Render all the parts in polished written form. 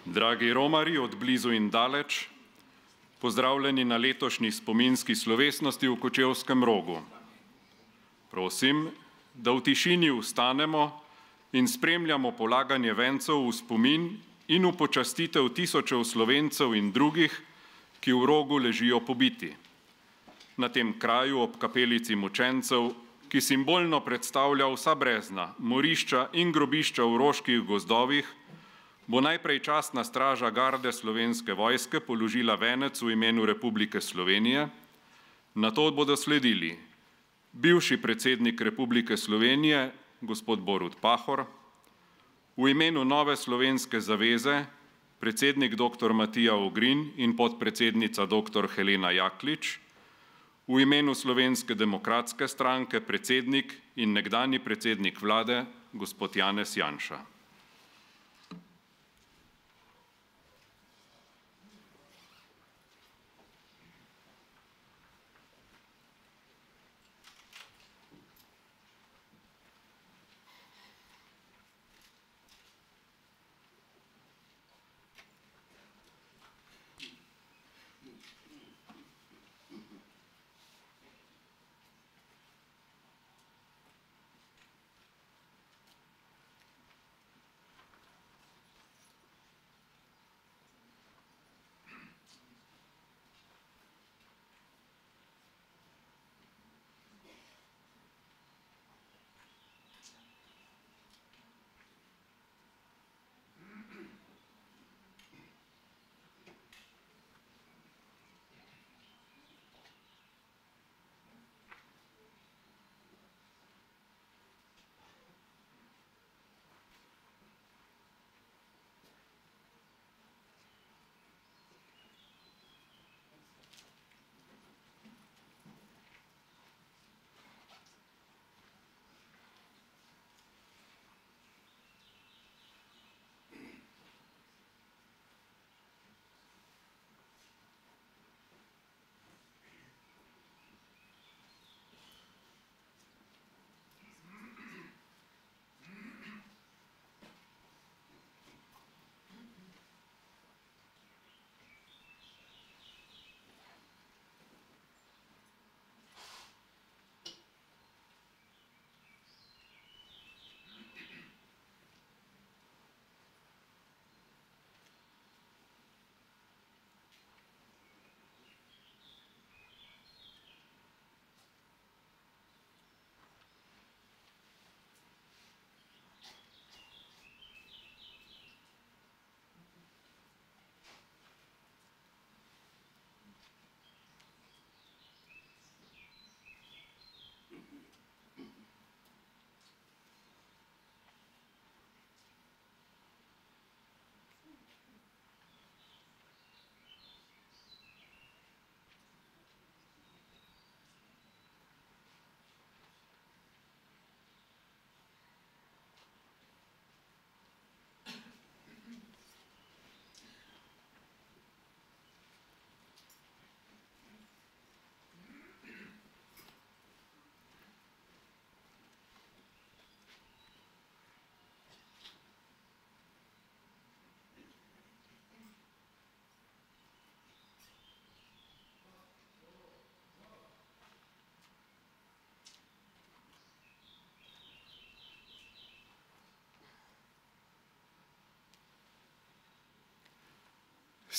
Dragi romarji od blizu in daleč, pozdravljeni na letošnji spominski slovesnosti v Kočevskem Rogu. Prosim, da v tišini vstanemo in spremljamo polaganje vencev v spomin in v počastitev tisočev Slovencev in drugih, ki v Rogu ležijo pobiti. Na tem kraju ob kapelici mučencev, ki simbolno predstavlja vsa brezna, morišča in grobišča v roških gozdovih, bo najprej častna straža garde Slovenske vojske položila venec v imenu Republike Slovenije, nato bodo sledili bivši predsednik Republike Slovenije, gospod Borut Pahor, v imenu Nove slovenske zaveze, predsednik dr. Matija Ogrin in podpredsednica dr. Helena Jaklič, v imenu Slovenske demokratske stranke, predsednik in nekdanji predsednik vlade, gospod Janez Janša.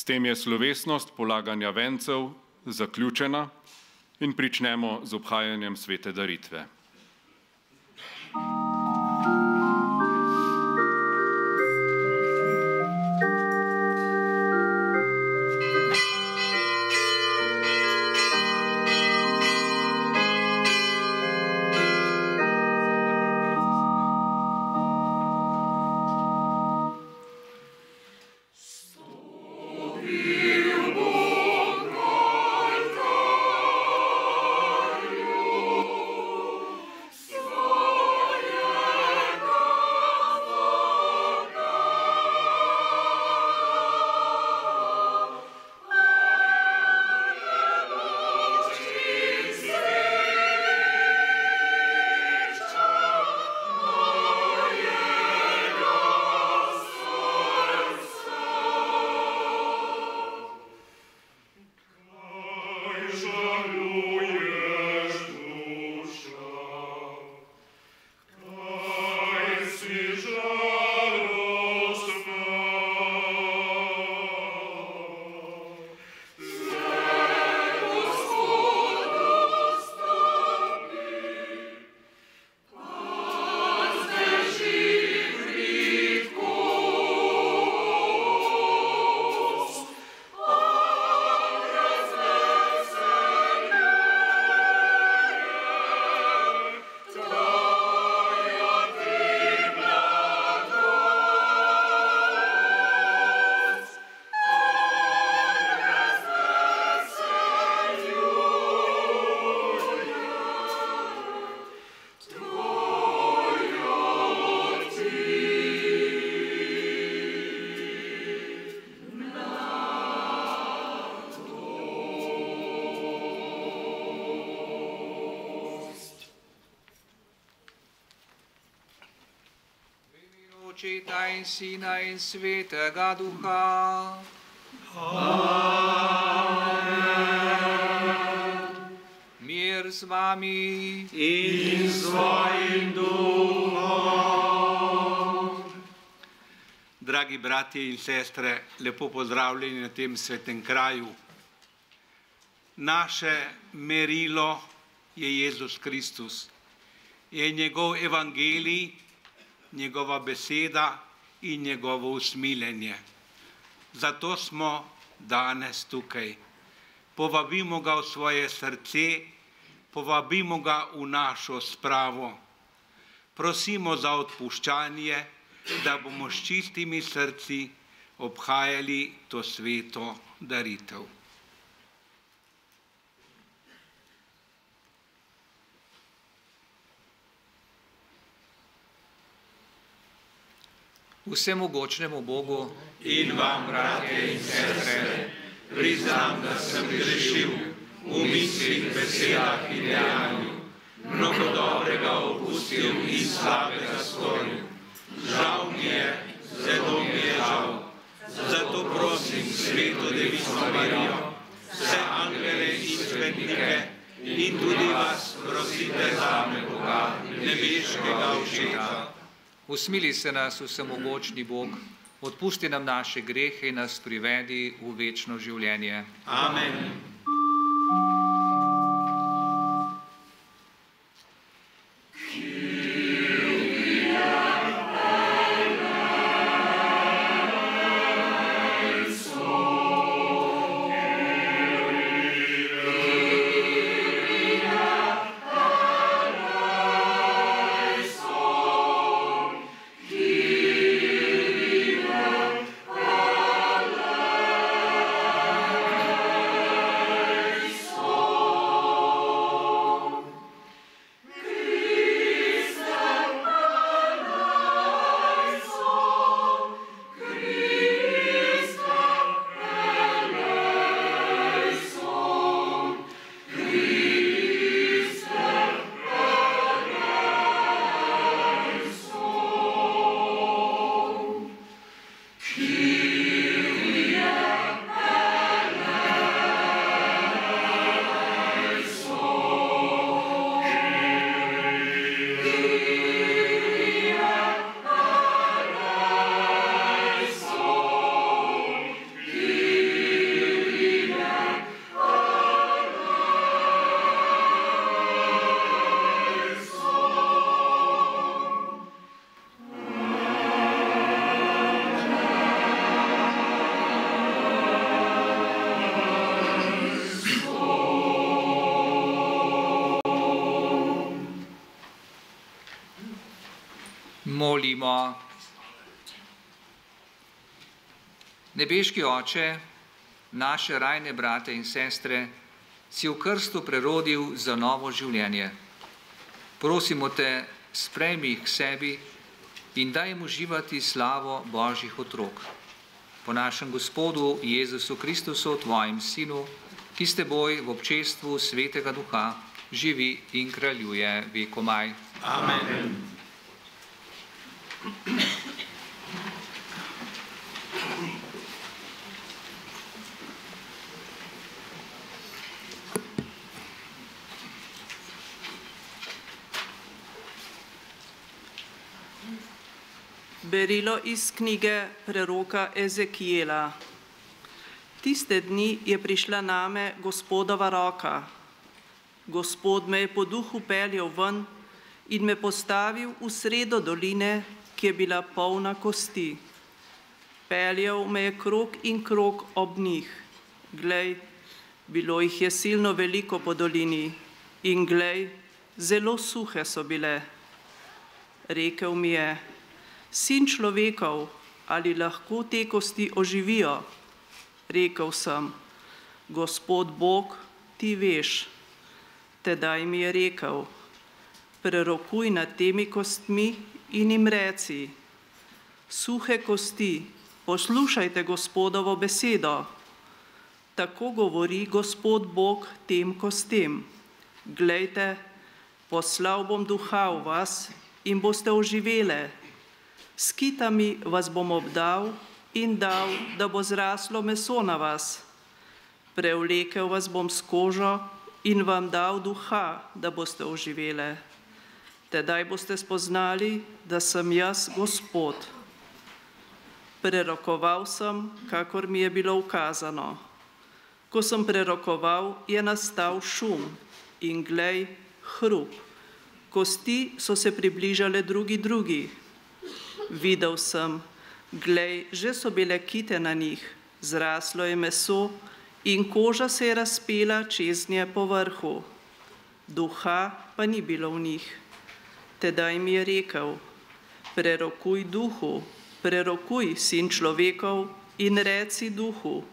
S tem je slovesnost polaganja vencev zaključena in pričnemo z obhajanjem svete daritve. Očeta in Sina in Svetega Duha. Amen. Mir z vami In s tvojim duhom. Dragi bratje in sestre, lepo pozdravljeni na tem svetem kraju. Naše merilo je Jezus Kristus. Je njegov evangelij, njegova beseda in njegovo usmiljenje. Zato smo danes tukaj. Povabimo ga v svoje srce, povabimo ga v našo spravo. Prosimo za odpuščanje, da bomo s čistimi srci obhajali to sveto daritev. Vsemogočnemu Bogu In vam, bratje in sestre, priznam, da sem grešil v mislih, besedah in dejanju, mnogo dobrega opustil in slabega storil. Žal mi je, zelo mi je žal. Zato prosim Sveto Devico Marijo, vse angele in svetnike in tudi vas prosite zame, Boga, nebeškega Očeta. usmili se nas vsemogočni Bog, odpusti nam naše grehe in nas privedi v večno življenje. Amen. Molimo. Nebeški Oče, naše rajne brate in sestre, si v krstu prerodil za novo življenje. Prosimo te, sprejmi jih k sebi in daj jim uživati slavo Božjih otrok. Po našem Gospodu Jezusu Kristusu, tvojem Sinu, ki s teboj v občestvu Svetega Duha živi in kraljuje vekomaj. Amen. Berilo iz knjige preroka Ezekijela. Tiste dni je prišla name Gospodova roka. Gospod me je po duhu peljal ven in me postavil v sredo doline, ki je bila polna kosti. Peljal me je krog in krog ob njih. Glej, bilo jih je silno veliko po dolini in glej, zelo suhe so bile. Rekel mi je: Sin človekov, ali lahko te kosti oživijo? Rekel sem: Gospod Bog, ti veš. Tedaj mi je rekel: Prerokuj nad temi kostmi in jim reci: Suhe kosti, poslušajte Gospodovo besedo. Tako govori Gospod Bog tem kostem: Glejte, poslal bom duha v vas in boste oživele. S kitami vas bom obdal in dal, da bo zraslo meso na vas. Prevlekel vas bom s kožo in vam dal duha, da boste oživele. Tedaj boste spoznali, da sem jaz Gospod. Prerokoval sem, kakor mi je bilo ukazano. Ko sem prerokoval, je nastal šum in glej, hrup. Kosti so se približale drugi. Videl sem, glej, že so bile kite na njih, zraslo je meso in koža se je razpela čez nje po vrhu. Duha pa ni bilo v njih. Tedaj mi je rekel: Prerokuj duhu, prerokuj, sin človekov, in reci duhu: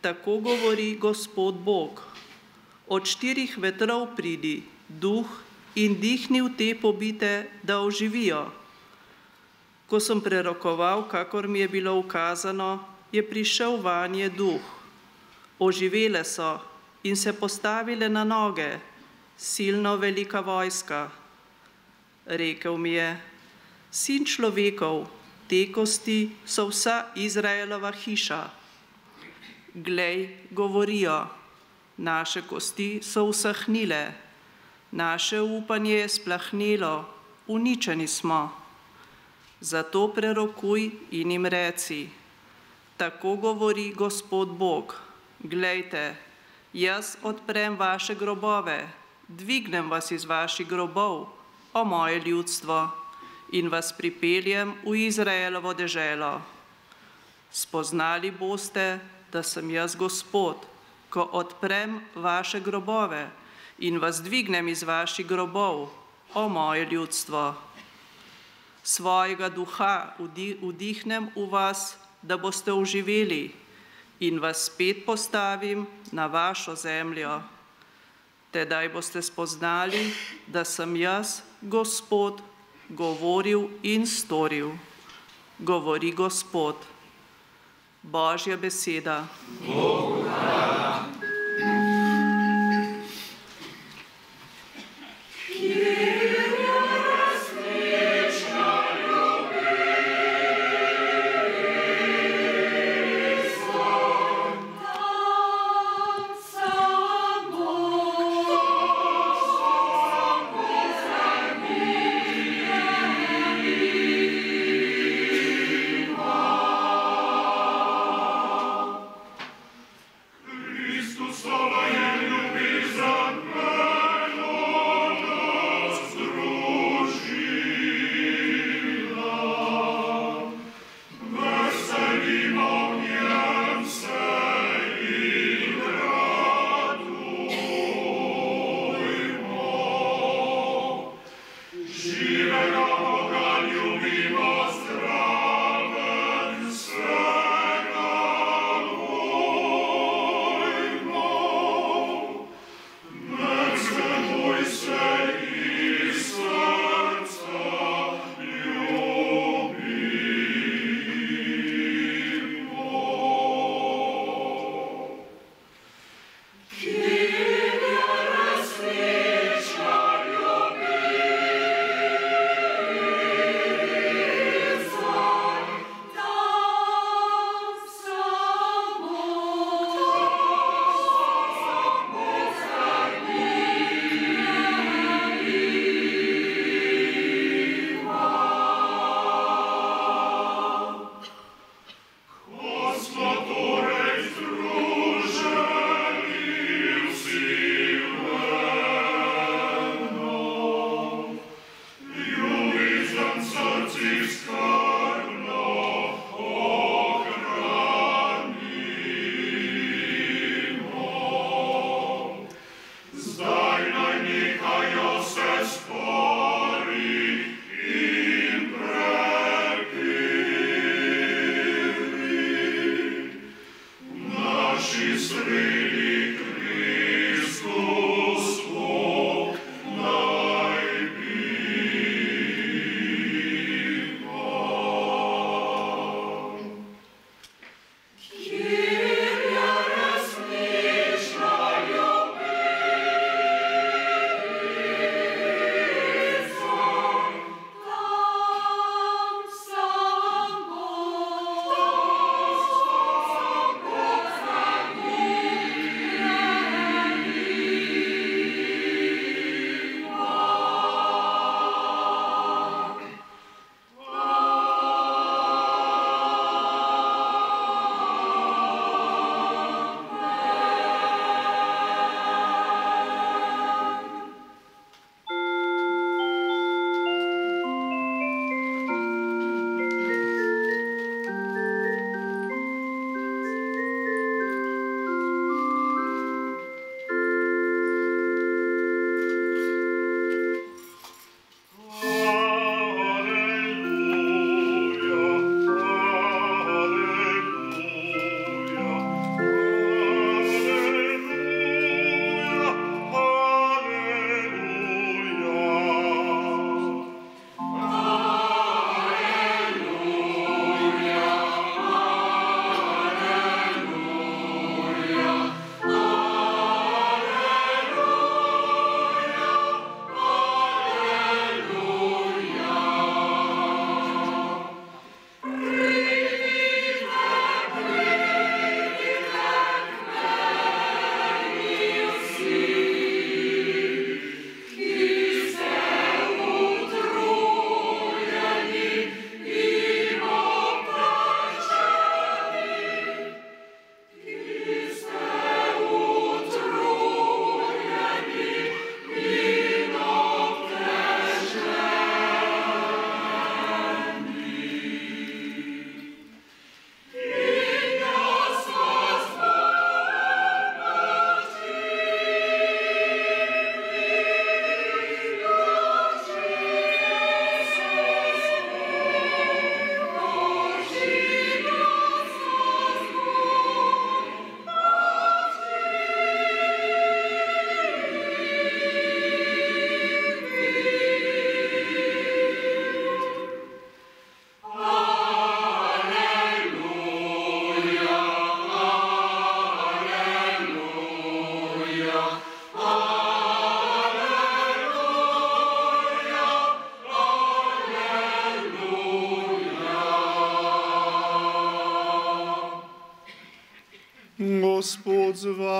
Tako govori Gospod Bog: Od 4 vetrov pridi duh in dihni v te pobite, da oživijo. Ko sem prerokoval, kakor mi je bilo ukazano, je prišel vanje duh. Oživele so in se postavile na noge, silno velika vojska. Rekel mi je: Sin človekov, te kosti so vsa Izraelova hiša. Glej, govorijo: Naše kosti so usahnile, naše upanje je splahnelo, uničeni smo. Zato prerokuj in jim reci: Tako govori Gospod Bog: Glejte, jaz odprem vaše grobove, dvignem vas iz vaših grobov, o moje ljudstvo, in vas pripeljem v Izraelovo deželo. Spoznali boste, da sem jaz Gospod, ko odprem vaše grobove in vas dvignem iz vaših grobov, o moje ljudstvo. Svojega duha vdihnem v vas, da boste oživeli, in vas spet postavim na vašo zemljo. Tedaj boste spoznali, da sem jaz, Gospod, govoril in storil, govori Gospod. Božja beseda. Bogu hvala.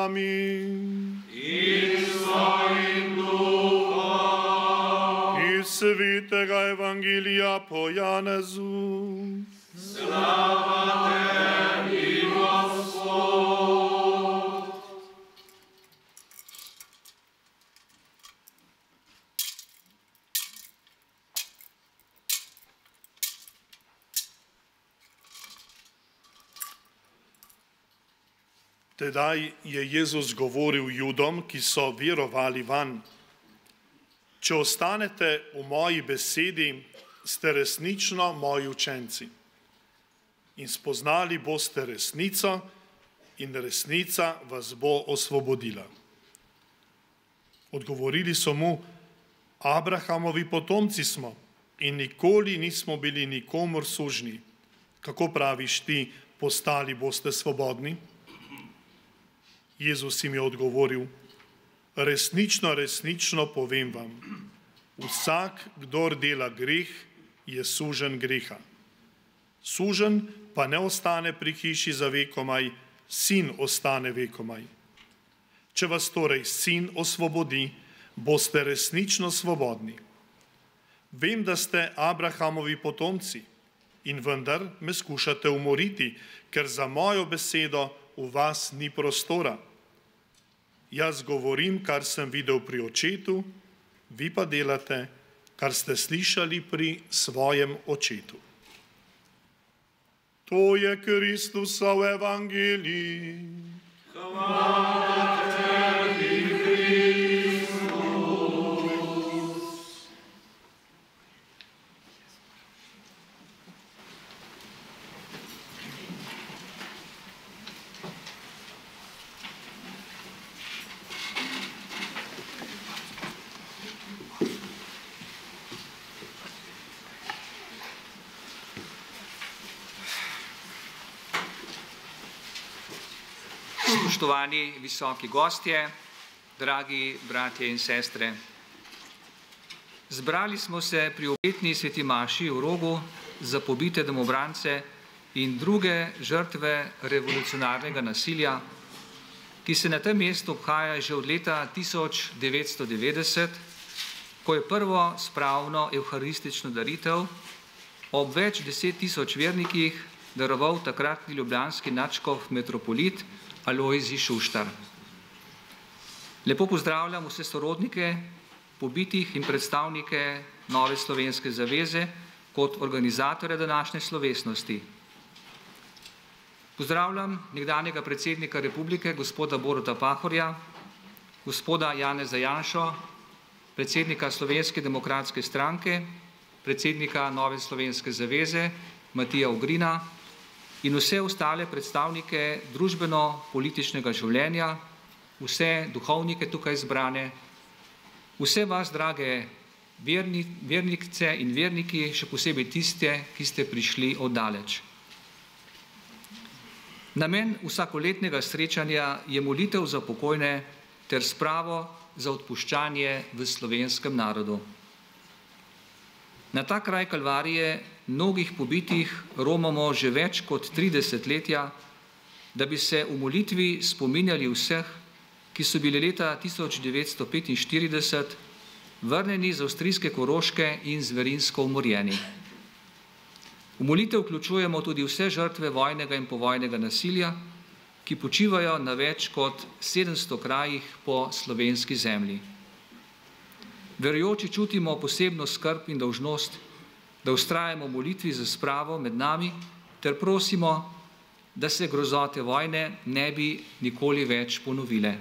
vami. In s tvojim duhom. Iz svetega evangelija po Janezu. Slava tebi, Gospod. Tedaj je Jezus govoril Judom, ki so verovali vanj: Če ostanete v moji besedi, ste resnično moji učenci. In spoznali boste resnico, in resnica vas bo osvobodila. Odgovorili so mu: Abrahamovi potomci smo in nikoli nismo bili nikomur sužnji. Kako praviš ti, postali boste svobodni? Jezus jim je odgovoril: Resnično, resnično povem vam, vsak, kdor dela greh, je suženj greha. Suženj pa ne ostane pri hiši za vekomaj, sin ostane vekomaj. Če vas torej sin osvobodi, boste resnično svobodni. Vem, da ste Abrahamovi potomci in vendar me skušate umoriti, ker za mojo besedo v vas ni prostora. Jaz govorim, kar sem videl pri očetu, vi pa delate, kar ste slišali pri svojem očetu. To je Kristusov evangelij. Hvala tebi, Kristus. Spoštovani visoki gostje, dragi bratje in sestre. Zbrali smo se pri obetni sveti maši v Rogu za pobite domobrance in druge žrtve revolucionarnega nasilja, ki se na tem mestu obhaja že od leta 1990, ko je prvo spravno evharistično daritev ob več 10 tisoč vernikih daroval takratni ljubljanski nadškof metropolit Alojzij Šuštar. Lepo pozdravljam vse sorodnike pobitih in predstavnike Nove slovenske zaveze kot organizatorja današnje slovesnosti. Pozdravljam nekdanjega predsednika republike, gospoda Boruta Pahorja, gospoda Janeza Janšo, predsednika Slovenske demokratske stranke, predsednika Nove slovenske zaveze, Matija Ugrina, in vse ostale predstavnike družbeno-političnega življenja, vse duhovnike tukaj zbrane, vse vas, drage vernice in verniki, še posebej tiste, ki ste prišli oddaleč. Namen vsakoletnega srečanja je molitev za pokojne ter spravo za odpuščanje v slovenskem narodu. Na ta kraj kalvarije mnogih pobitih romamo že več kot 3 desetletja, da bi se v molitvi spominjali vseh, ki so bili leta 1945 vrnjeni z avstrijske Koroške in zverinsko umorjeni. V molitev vključujemo tudi vse žrtve vojnega in povojnega nasilja, ki počivajo na več kot 700 krajih po slovenski zemlji. Verujoči čutimo posebno skrb in dolžnost, da vztrajamo v molitvi za spravo med nami ter prosimo, da se grozote vojne ne bi nikoli več ponovile.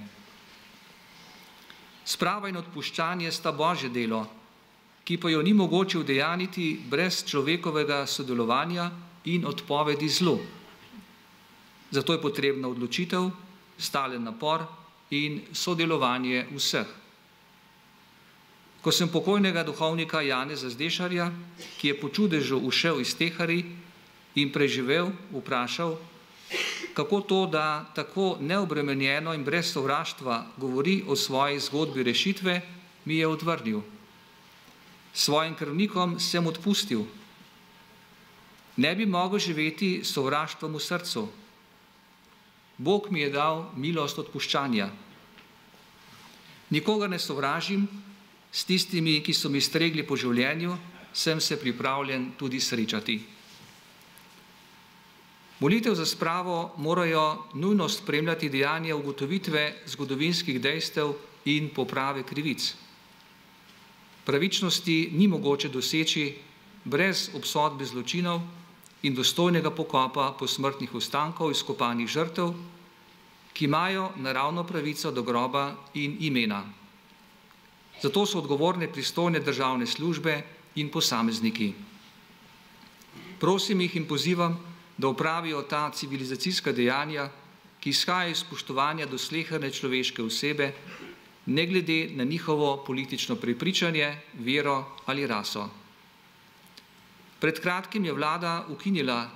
Sprava in odpuščanje sta Božje delo, ki pa jo ni mogoče udejaniti brez človekovega sodelovanja in odpovedi zlu. Zato je potrebna odločitev, stalen napor in sodelovanje vseh. Ko sem pokojnega duhovnika Janeza Zdešarja, ki je po čudežu ušel iz Teharij in preživel, vprašal, kako to, da tako neobremenjeno in brez sovraštva govori o svoji zgodbi rešitve, mi je odvrnil. Svojim krvnikom sem odpustil. Ne bi mogel živeti s sovraštvom v srcu. Bog mi je dal milost odpuščanja. Nikogar ne sovražim, s tistimi, ki so mi stregli po življenju, sem se pripravljen tudi srečati. Molitev za spravo morajo nujno spremljati dejanja ugotovitve zgodovinskih dejstev in poprave krivic. Pravičnosti ni mogoče doseči brez obsodbe zločinov in dostojnega pokopa posmrtnih ostankov izkopanih žrtev, ki imajo naravno pravico do groba in imena. Zato so odgovorne pristojne državne službe in posamezniki. Prosim jih in pozivam, da opravijo ta civilizacijska dejanja, ki izhajajo iz spoštovanja do sleherne človeške osebe, ne glede na njihovo politično prepričanje, vero ali raso. Pred kratkim je vlada ukinila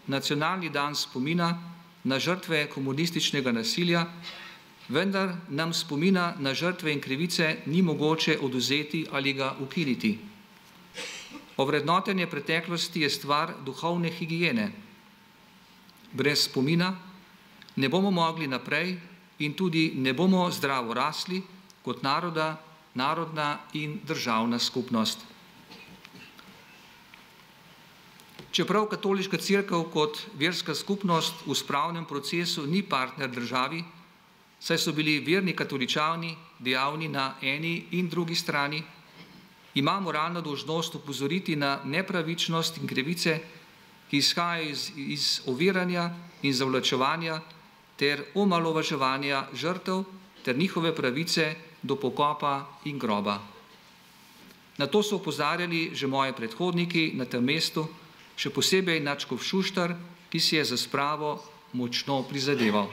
nacionalni dan spomina na žrtve komunističnega nasilja, vendar nam spomina na žrtve in krivice ni mogoče odvzeti ali ga ukiniti. Ovrednotenje preteklosti je stvar duhovne higiene. Brez spomina ne bomo mogli naprej in tudi ne bomo zdravo rasli kot narodna in državna skupnost. Čeprav katoliška cerkev kot verska skupnost v spravnem procesu ni partner državi, saj so bili verni katoličani dejavni na eni in drugi strani, ima moralno dolžnost opozoriti na nepravičnost in krivice, ki izhajajo iz oviranja in zavlačevanja ter omalovaževanja žrtev ter njihove pravice do pokopa in groba. Na to so opozarjali že moji predhodniki na tem mestu, še posebej nadškof Šuštar, ki si je za spravo močno prizadeval.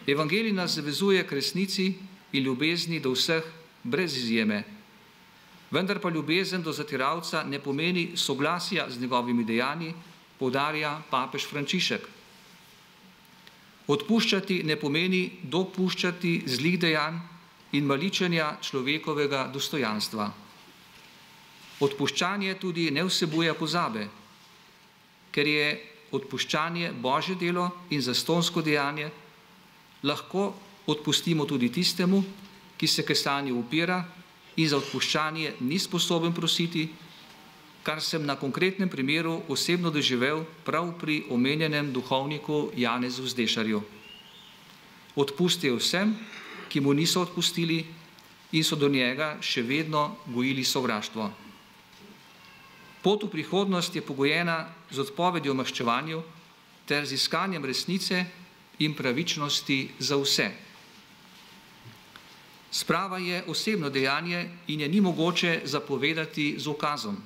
Evangelij nas zavezuje k resnici in ljubezni do vseh brez izjeme. Vendar pa ljubezen do zatiralca ne pomeni soglasja z njegovimi dejanji, poudarja papež Frančišek. Odpuščati ne pomeni dopuščati zlih dejanj in maličenja človekovega dostojanstva. Odpuščanje tudi ne vsebuje pozabe, ker je odpuščanje Božje delo in zastonsko dejanje, lahko odpustimo tudi tistemu, ki se kesanju upira in za odpuščanje ni sposoben prositi, kar sem na konkretnem primeru osebno doživel prav pri omenjenem duhovniku Janezu Zdešarju. Odpustil vsem, ki mu niso odpustili in so do njega še vedno gojili sovraštvo. Pot v prihodnost je pogojena z odpovedjo maščevanju ter z iskanjem resnice in pravičnosti za vse. Sprava je osebno dejanje in je ni mogoče zapovedati z ukazom.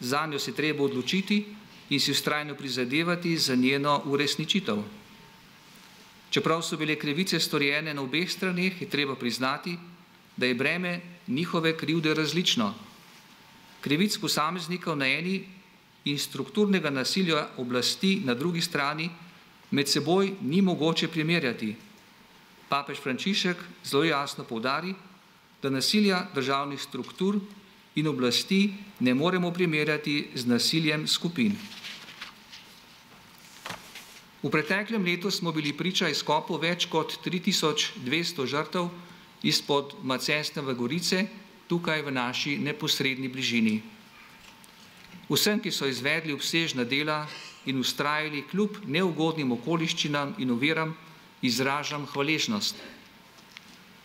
Zanjo se treba odločiti in si vztrajno prizadevati za njeno uresničitev. Čeprav so bile krivice storjene na obeh straneh, je treba priznati, da je breme njihove krivde različno. Krivic posameznikov na eni in strukturnega nasilja oblasti na drugi strani med seboj ni mogoče primerjati. Papež Frančišek zelo jasno poudari, da nasilja državnih struktur in oblasti ne moremo primerjati z nasiljem skupin. V preteklem letu smo bili priča izkopu več kot 3200 žrtev izpod Macesnove gorice, tukaj v naši neposredni bližini. Vsem, ki so izvedli obsežna dela in vztrajali kljub neugodnim okoliščinam in oviram, izražam hvaležnost.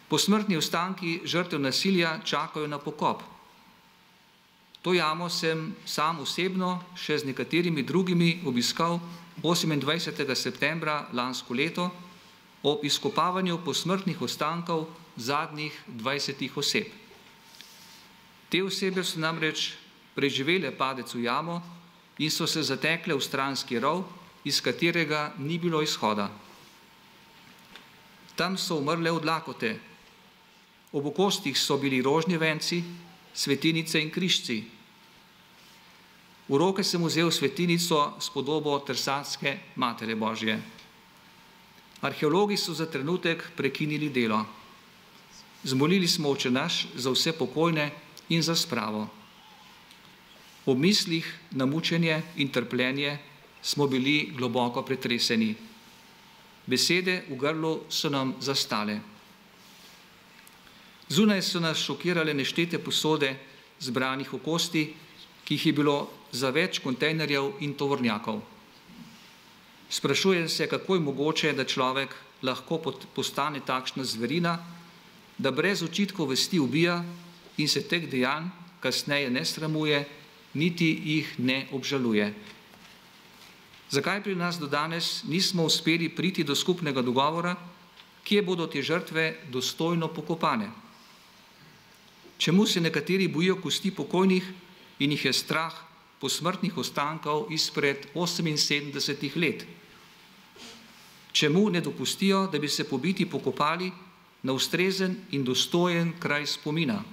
Posmrtni ostanki žrtev nasilja čakajo na pokop. To jamo sem sam osebno še z nekaterimi drugimi obiskal 28. septembra lansko leto ob izkopavanju posmrtnih ostankov zadnjih 20 oseb. Te osebe so namreč preživele padec v jamo in so se zatekle v stranski rov, iz katerega ni bilo izhoda. Tam so umrle od lakote. Ob okostih so bili rožni venci, svetinice in križci. V roke sem vzel svetinico s podobo Trsatske Matere Božje. Arheologi so za trenutek prekinili delo. Zmolili smo Oče naš za vse pokojne in za spravo. Ob mislih na mučenje in trpljenje smo bili globoko pretreseni. Besede v grlu so nam zastale. Zunaj so nas šokirale neštete posode zbranih v kosti, ki jih je bilo za več kontejnerjev in tovornjakov. Sprašujem se, kako je mogoče, da človek lahko postane takšna zverina, da brez očitkov vesti ubija in se teh dejanj kasneje ne sramuje, niti jih ne obžaluje. Zakaj pri nas do danes nismo uspeli priti do skupnega dogovora, kje bodo te žrtve dostojno pokopane? Čemu se nekateri bojijo kosti pokojnih in jih je strah posmrtnih ostankov izpred 78 let? Čemu ne dopustijo, da bi se pobiti pokopali na ustrezen in dostojen kraj spomina?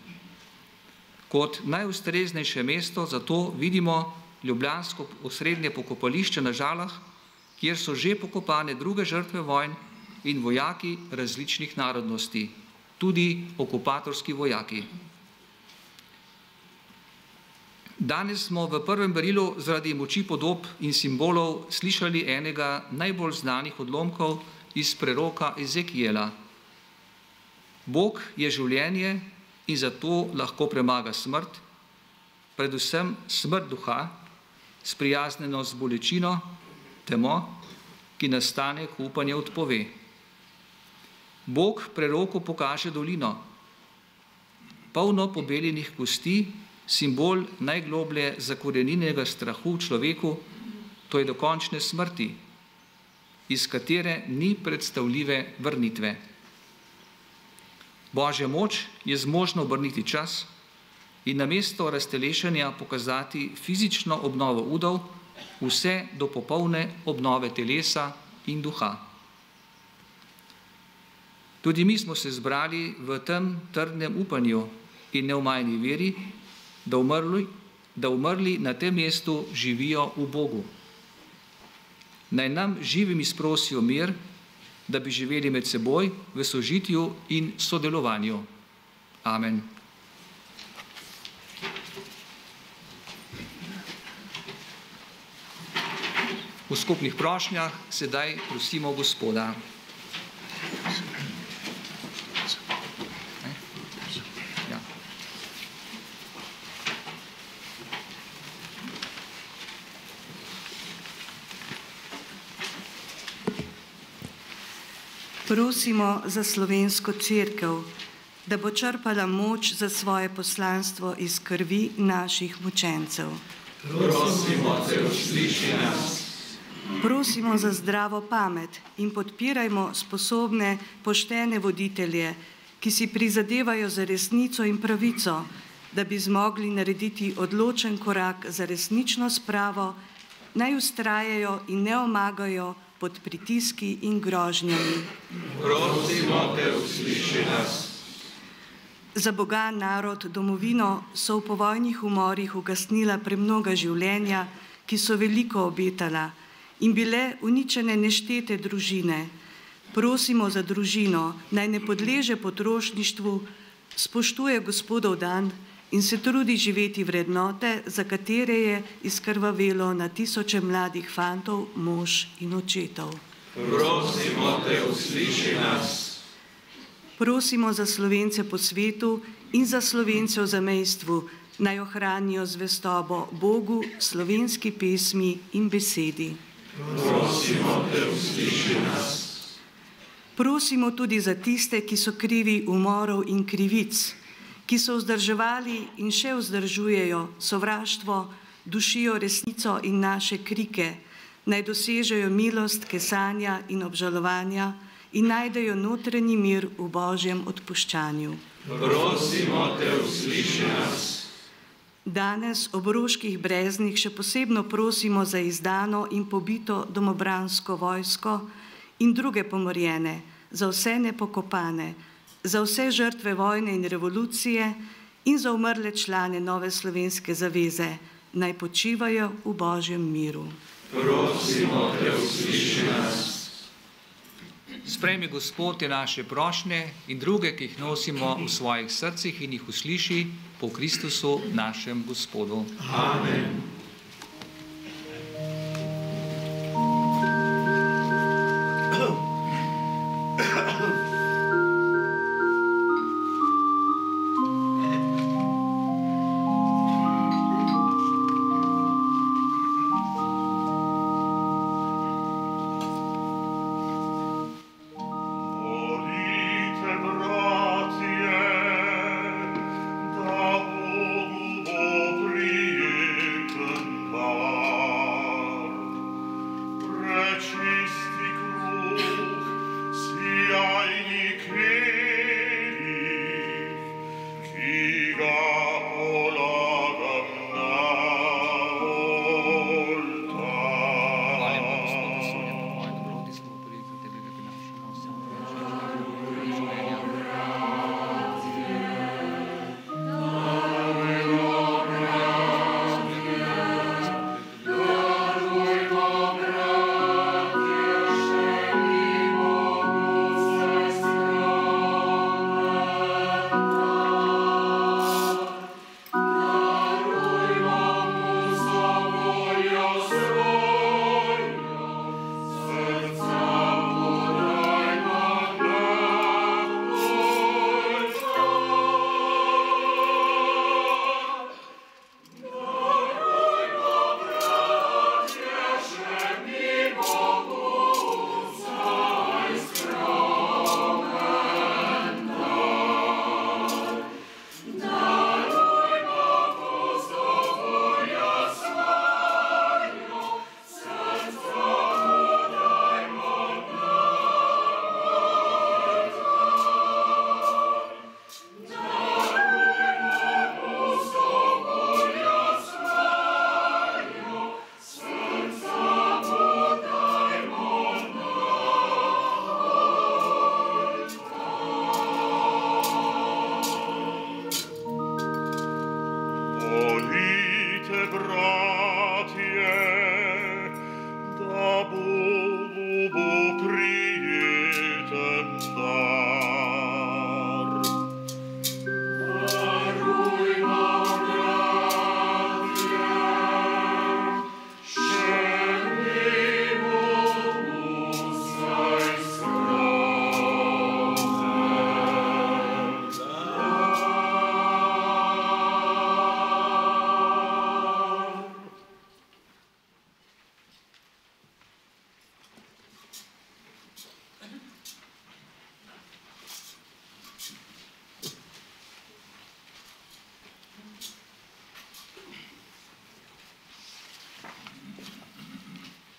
Kot najustreznejše mesto zato vidimo ljubljansko osrednje pokopališče na Žalah, kjer so že pokopane druge žrtve vojn in vojaki različnih narodnosti, tudi okupatorski vojaki. Danes smo v prvem berilu zaradi moči podob in simbolov slišali enega najbolj znanih odlomkov iz preroka Ezekijela. Bog je življenje in zato lahko premaga smrt, predvsem smrt duha, sprijaznjeno z bolečino, temo, ki nastane, ko upanje odpove. Bog preroku pokaže dolino, polno pobeljenih kosti, simbol najgloblje zakoreninjenega strahu v človeku, to je dokončne smrti, iz katere ni predstavljive vrnitve. Božja moč je zmožna obrniti čas in namesto raztelešanja pokazati fizično obnovo udov, vse do popolne obnove telesa in duha. Tudi mi smo se zbrali v tem trdnem upanju in neomajni veri, da umrli na tem mestu živijo v Bogu. Naj nam živim izprosijo mir, da bi živeli med seboj v sožitju in sodelovanju. Amen. V skupnih prošnjah sedaj prosimo Gospoda. Prosimo za slovensko cerkev, da bo črpala moč za svoje poslanstvo iz krvi naših mučencev. Prosimo te, usliši nas. Prosimo za zdravo pamet in podpirajmo sposobne, poštene voditelje, ki si prizadevajo za resnico in pravico, da bi zmogli narediti odločen korak za resnično spravo, naj vztrajajo in ne omagajo pod pritiski in grožnjami. Prosimo te, usliši nas. Za Boga, narod, domovino so v povojnih umorih ugasnila premnoga življenja, ki so veliko obetala in bile uničene neštete družine. Prosimo za družino, naj ne podleže potrošništvu, spoštuje Gospodov dan in se trudi živeti vrednote, za katere je izkrvavelo na tisoče mladih fantov, mož in očetov. Prosimo te, usliši nas. Prosimo za Slovence po svetu in za Slovence v zamejstvu, naj ohranijo zvestobo Bogu, slovenski pesmi in besedi. Prosimo te, usliši nas. Prosimo tudi za tiste, ki so krivi umorov in krivic, ki so vzdrževali in še vzdržujejo sovraštvo, dušijo resnico in naše krike, naj dosežejo milost kesanja in obžalovanja in najdejo notranji mir v Božjem odpuščanju. Prosimo te, usliši nas. Danes ob Roških breznih še posebno prosimo za izdano in pobito domobransko vojsko in druge pomorjene, za vse nepokopane, za vse žrtve vojne in revolucije in za umrle člane Nove slovenske zaveze, naj počivajo v Božjem miru. Prosimo te, usliši nas. Sprejmi, Gospod, te naše prošnje in druge, ki jih nosimo v svojih srcih in jih usliši po Kristusu, našem Gospodu. Amen.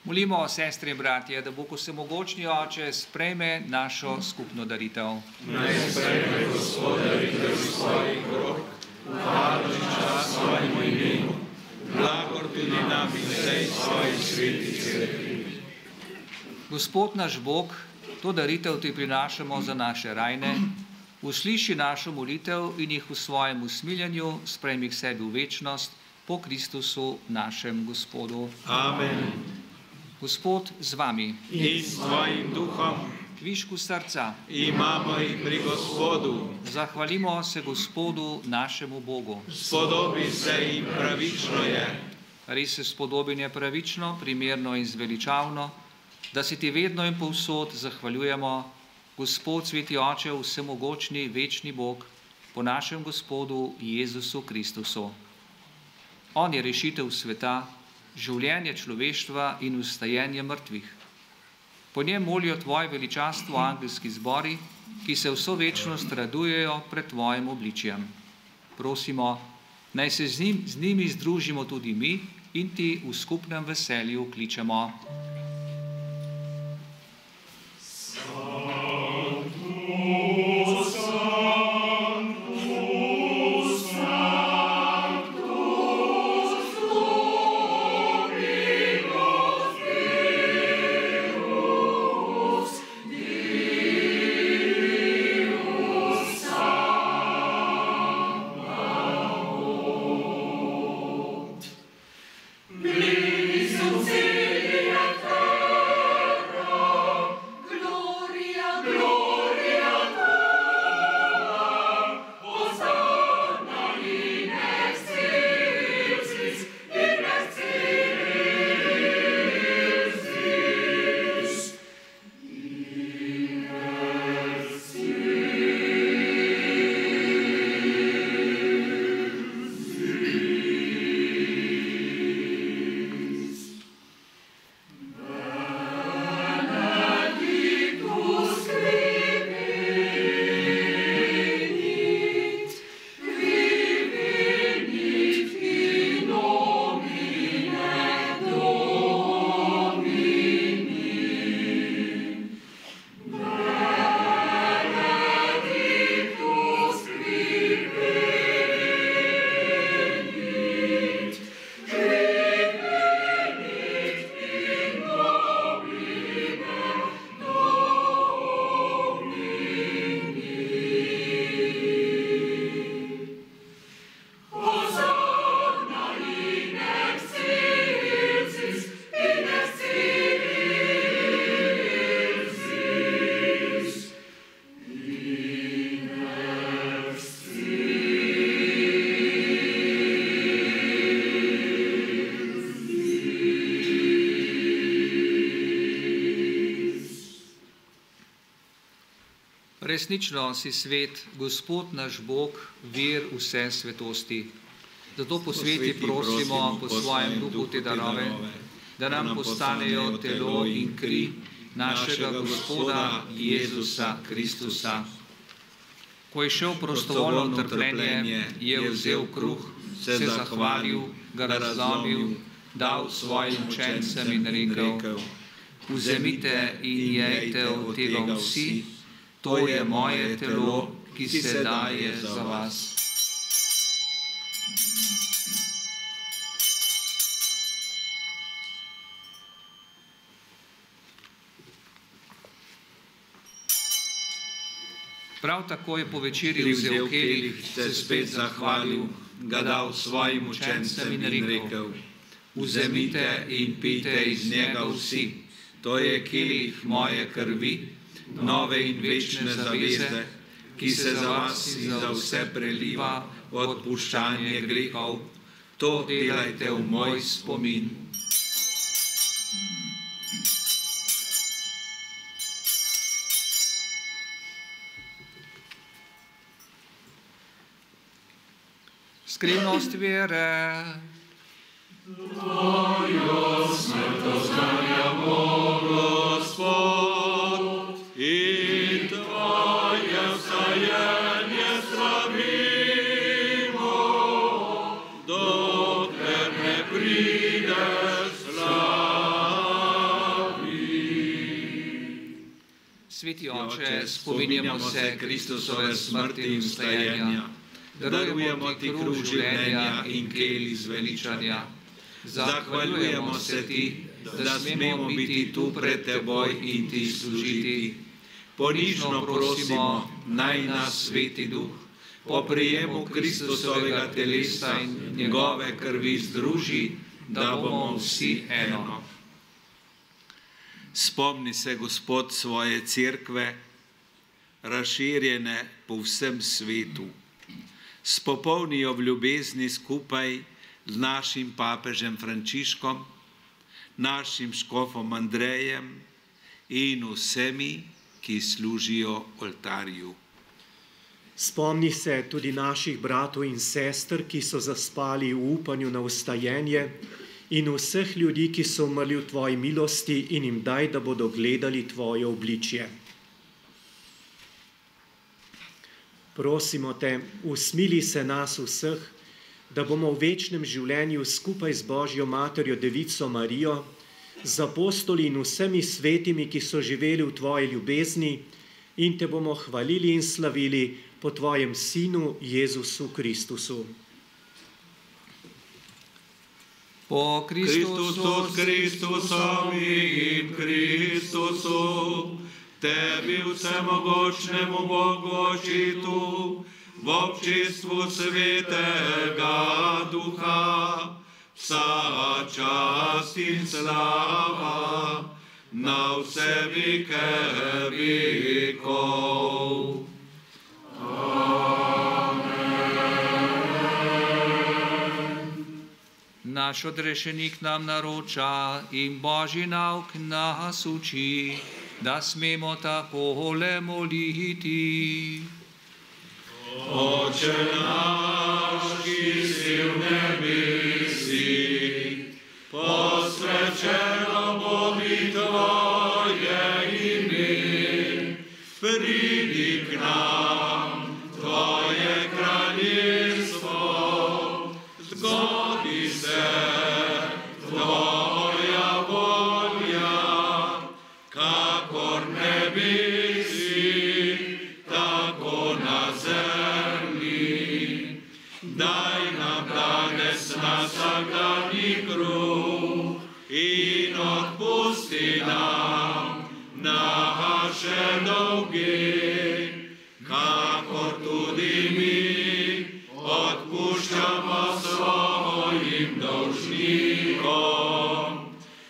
Molimo, sestre in bratje, da Bog vsemogočni Oče sprejme našo skupno daritev. Naj sprejme Gospod daritev svojih rok, hvala in čast svojemu imenu, blagor tudi nam in vsej svoji sveti cerkvi. Gospod naš Bog, to daritev ti prinašamo za naše rajne, usliši našo molitev in jih v svojem usmiljenju sprejmi k sebi v večnost po Kristusu našem Gospodu. Amen. Gospod z vami. In s tvojim duhom. Kvišku srca. Imamo jih pri Gospodu. Zahvalimo se Gospodu našemu Bogu. Spodobi se in pravično je. Res se spodobi je pravično, primerno in zveličavno, da se ti vedno in povsod zahvaljujemo, Gospod sveti Oče, vsemogočni, večni Bog, po našem Gospodu Jezusu Kristusu. On je rešitev sveta, življenje človeštva in vstajenje mrtvih. Po njem molijo tvoje veličastvo angelski zbori, ki se vso večnost radujejo pred tvojim obličjem. Prosimo, naj se z njimi združimo tudi mi in ti v skupnem veselju kličemo. Resnično si svet, Gospod naš Bog, vir vse svetosti. Zato posveti prosimo po svojem duhu te darove, da nam postanejo telo in kri našega Gospoda Jezusa Kristusa. Ko je šel prostovoljno trpljenje, je vzel kruh, se zahvalil, ga razlomil, dal svojim učencem in rekel: Vzemite in jejte od tega vsi, to je moje telo, ki se daje za vas. Prav tako je po večerji vzel kelih, se spet zahvalil, ga dal svojim učencem in rekel: Vzemite in pijte iz njega vsi, to je kelih moje krvi, nove in večne zaveze, ki se za vas in za vse preliva v odpuščanje grehov. To delajte v moj spomin. Skrivnost vere. Tvojo smrto znanjamo, Gospod, in Tvoje vstajanje slavimo, dokler ne pride slava. Oče, spominjamo se Kristusove smrti in vstajenja, darujemo ti kruh življenja in kelij zveličanja. Zahvaljujemo se ti, da smemo biti tu pred teboj in ti služiti. Ponižno prosimo, naj nas Sveti Duh po prijemu Kristusovega telesa in njegove krvi združi, da bomo vsi eno. Spomni se, Gospod, svoje cerkve, razširjene po vsem svetu. Spopolni jo v ljubezni skupaj z našim papežem Frančiškom, našim škofom Andrejem in vsemi, ki služijo oltarju. Spomni se tudi naših bratov in sester, ki so zaspali v upanju na vstajenje, in vseh ljudi, ki so umrli v tvoji milosti, in jim daj, da bodo gledali tvoje obličje. Prosimo te, usmili se nas vseh, da bomo v večnem življenju skupaj z Božjo materjo Devico Marijo, z apostoli in vsemi svetimi, ki so živeli v tvoji ljubezni, in te bomo hvalili in slavili po tvojem Sinu Jezusu Kristusu. Po Kristusu, Kristusovi in Kristusu, tebi vsemogočnemu Bogu Očitu, v občestvu Svetega Duha, vsa čast in slava na vse veke vekov. Naš odrešenik nam naroča in Božji nauk nas uči, da smemo takole moliti. Oče naš, ki si v nebesih, posvečeno bodi tvoje ime, pridi k nam tvoje kraljestvo, zgodi se tvoja volja, kakor v nebesih, tako na zemlji. Daj nam danes naš vsakdanji kruh in odpusti nam naše dolge, kakor tudi mi odpuščamo svojim dolžnikom.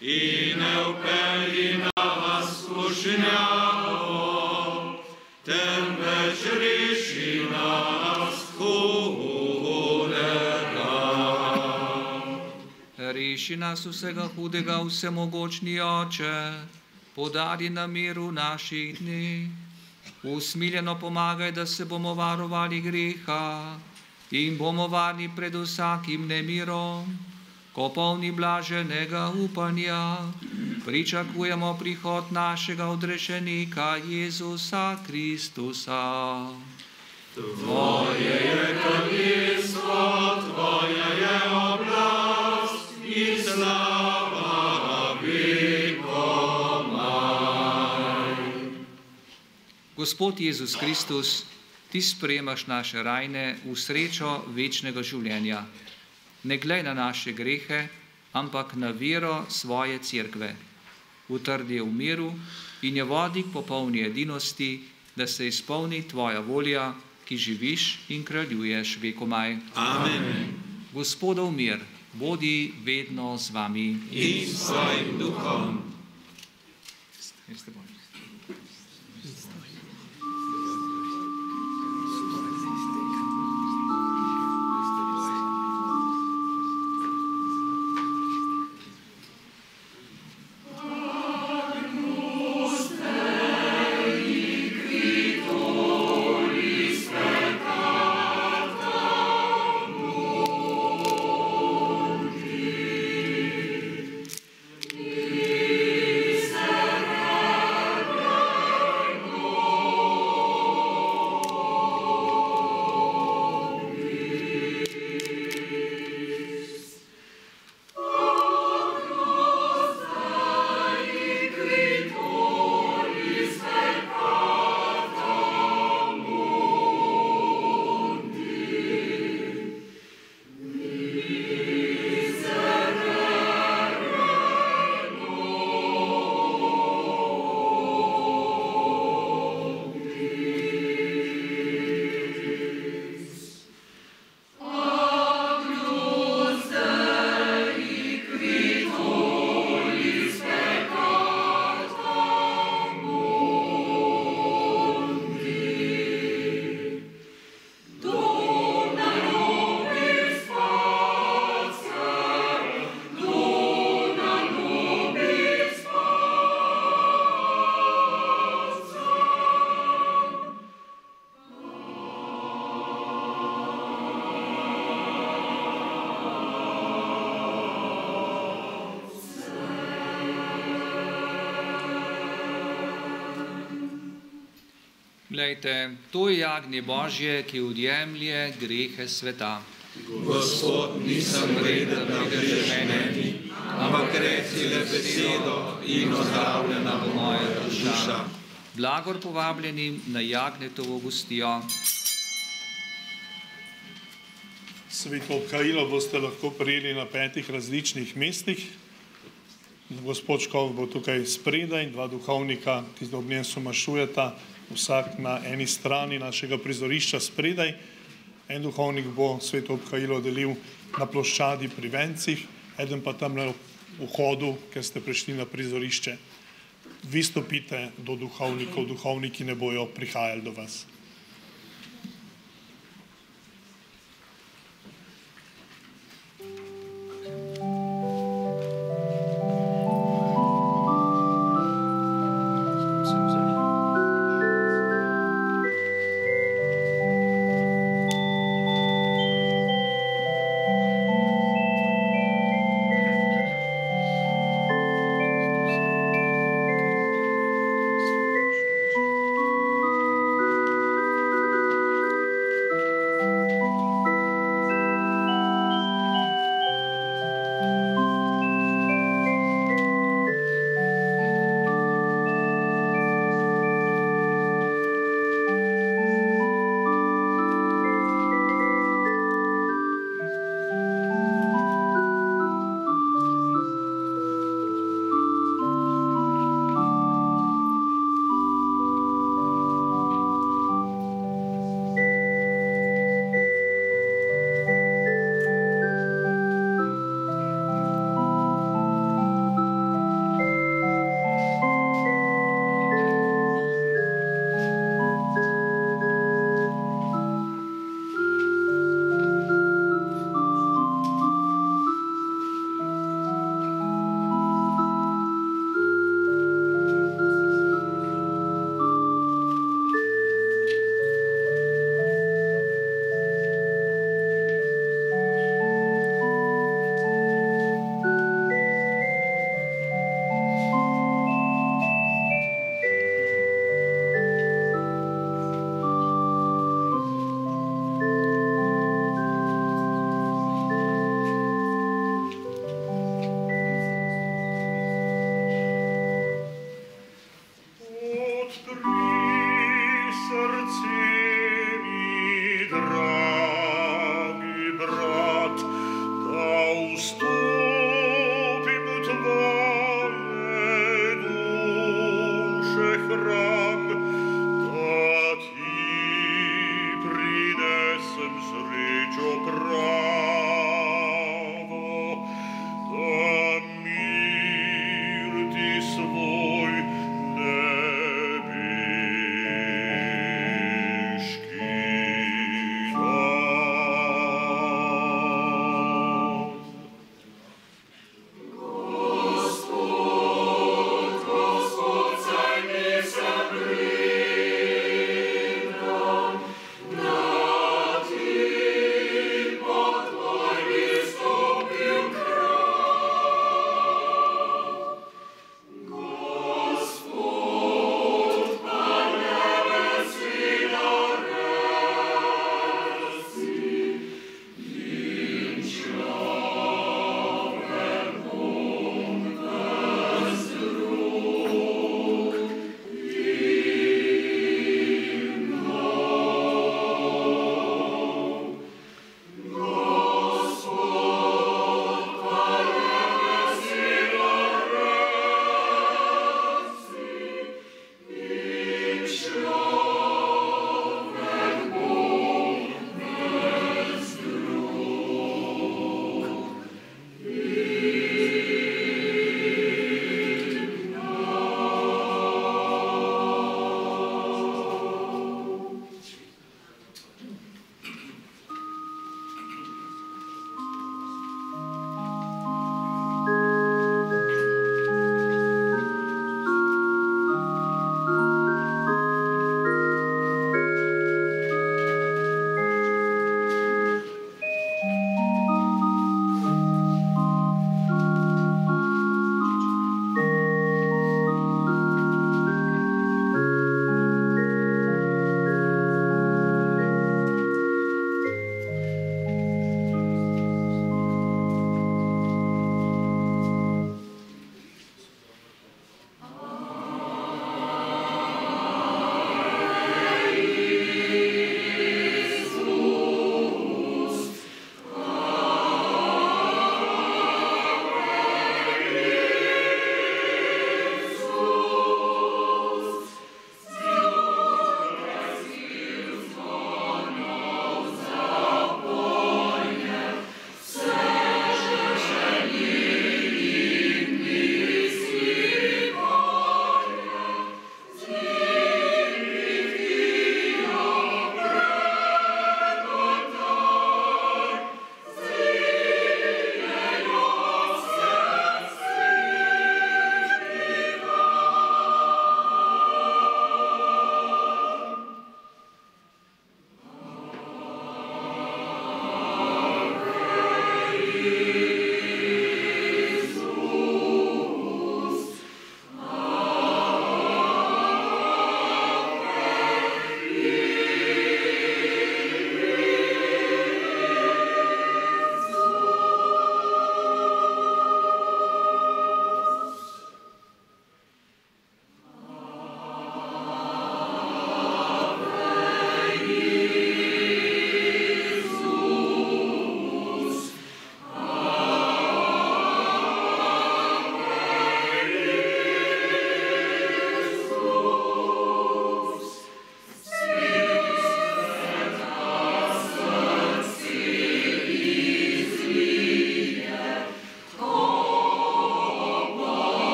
In ne vpelji nas v skušnjavo, temveč reši nas hudega. Reši nas vsega hudega, vsemogočni Oče, podari nam mir v naših dneh. Usmiljeno pomagaj, da se bomo varovali greha in bomo varni pred vsakim nemirom. Ko polni blaženega upanja, pričakujemo prihod našega odrešenika Jezusa Kristusa. Tvoje je kraljestvo, tvoja je oblast in slava vekomaj. Gospod Jezus Kristus, ti sprejemaš naše rajne v srečo večnega življenja. Ne glej na naše grehe, ampak na vero svoje cerkve. Utrdi je v miru in je vodi k popolni edinosti, da se izpolni tvoja volja, ki živiš in kraljuješ vekomaj. Amen. Gospodov mir, bodi vedno z vami. In s svojim duhom. Glejte, to je jagnje Božje, ki odjemlje grehe sveta. Gospod, nisem vreden, da greš meni, ampak reci le besedo in ozdravljena bo moja duša. Blagor povabljenim na jagnjetovo gostijo. Sveto obhajilo boste lahko prejeli na 5 različnih mestih. Gospod Škof bo tukaj spredaj, 2 duhovnika, ki ob njem somašujeta, vsak na eni strani našega prizorišča spredaj. En duhovnik bo sveto obhajilo delil na ploščadi pri vencih, eden pa tam na vhodu, ker ste prišli na prizorišče. Vi stopite do duhovnikov, duhovniki ne bojo prihajali do vas.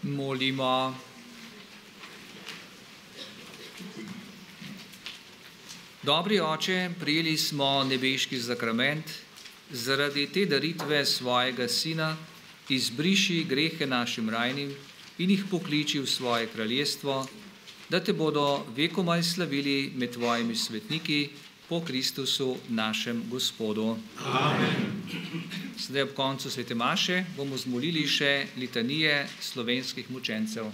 Molimo. Dobri Oče, prijeli smo nebeški sakrament, zaradi te daritve svojega Sina izbriši grehe našim rajnim in jih pokliči v svoje kraljestvo, da te bodo vekomaj slavili med tvojimi svetniki po Kristusu našem Gospodu. Amen. Zdaj ob koncu svete maše bomo zmolili še litanije slovenskih mučencev.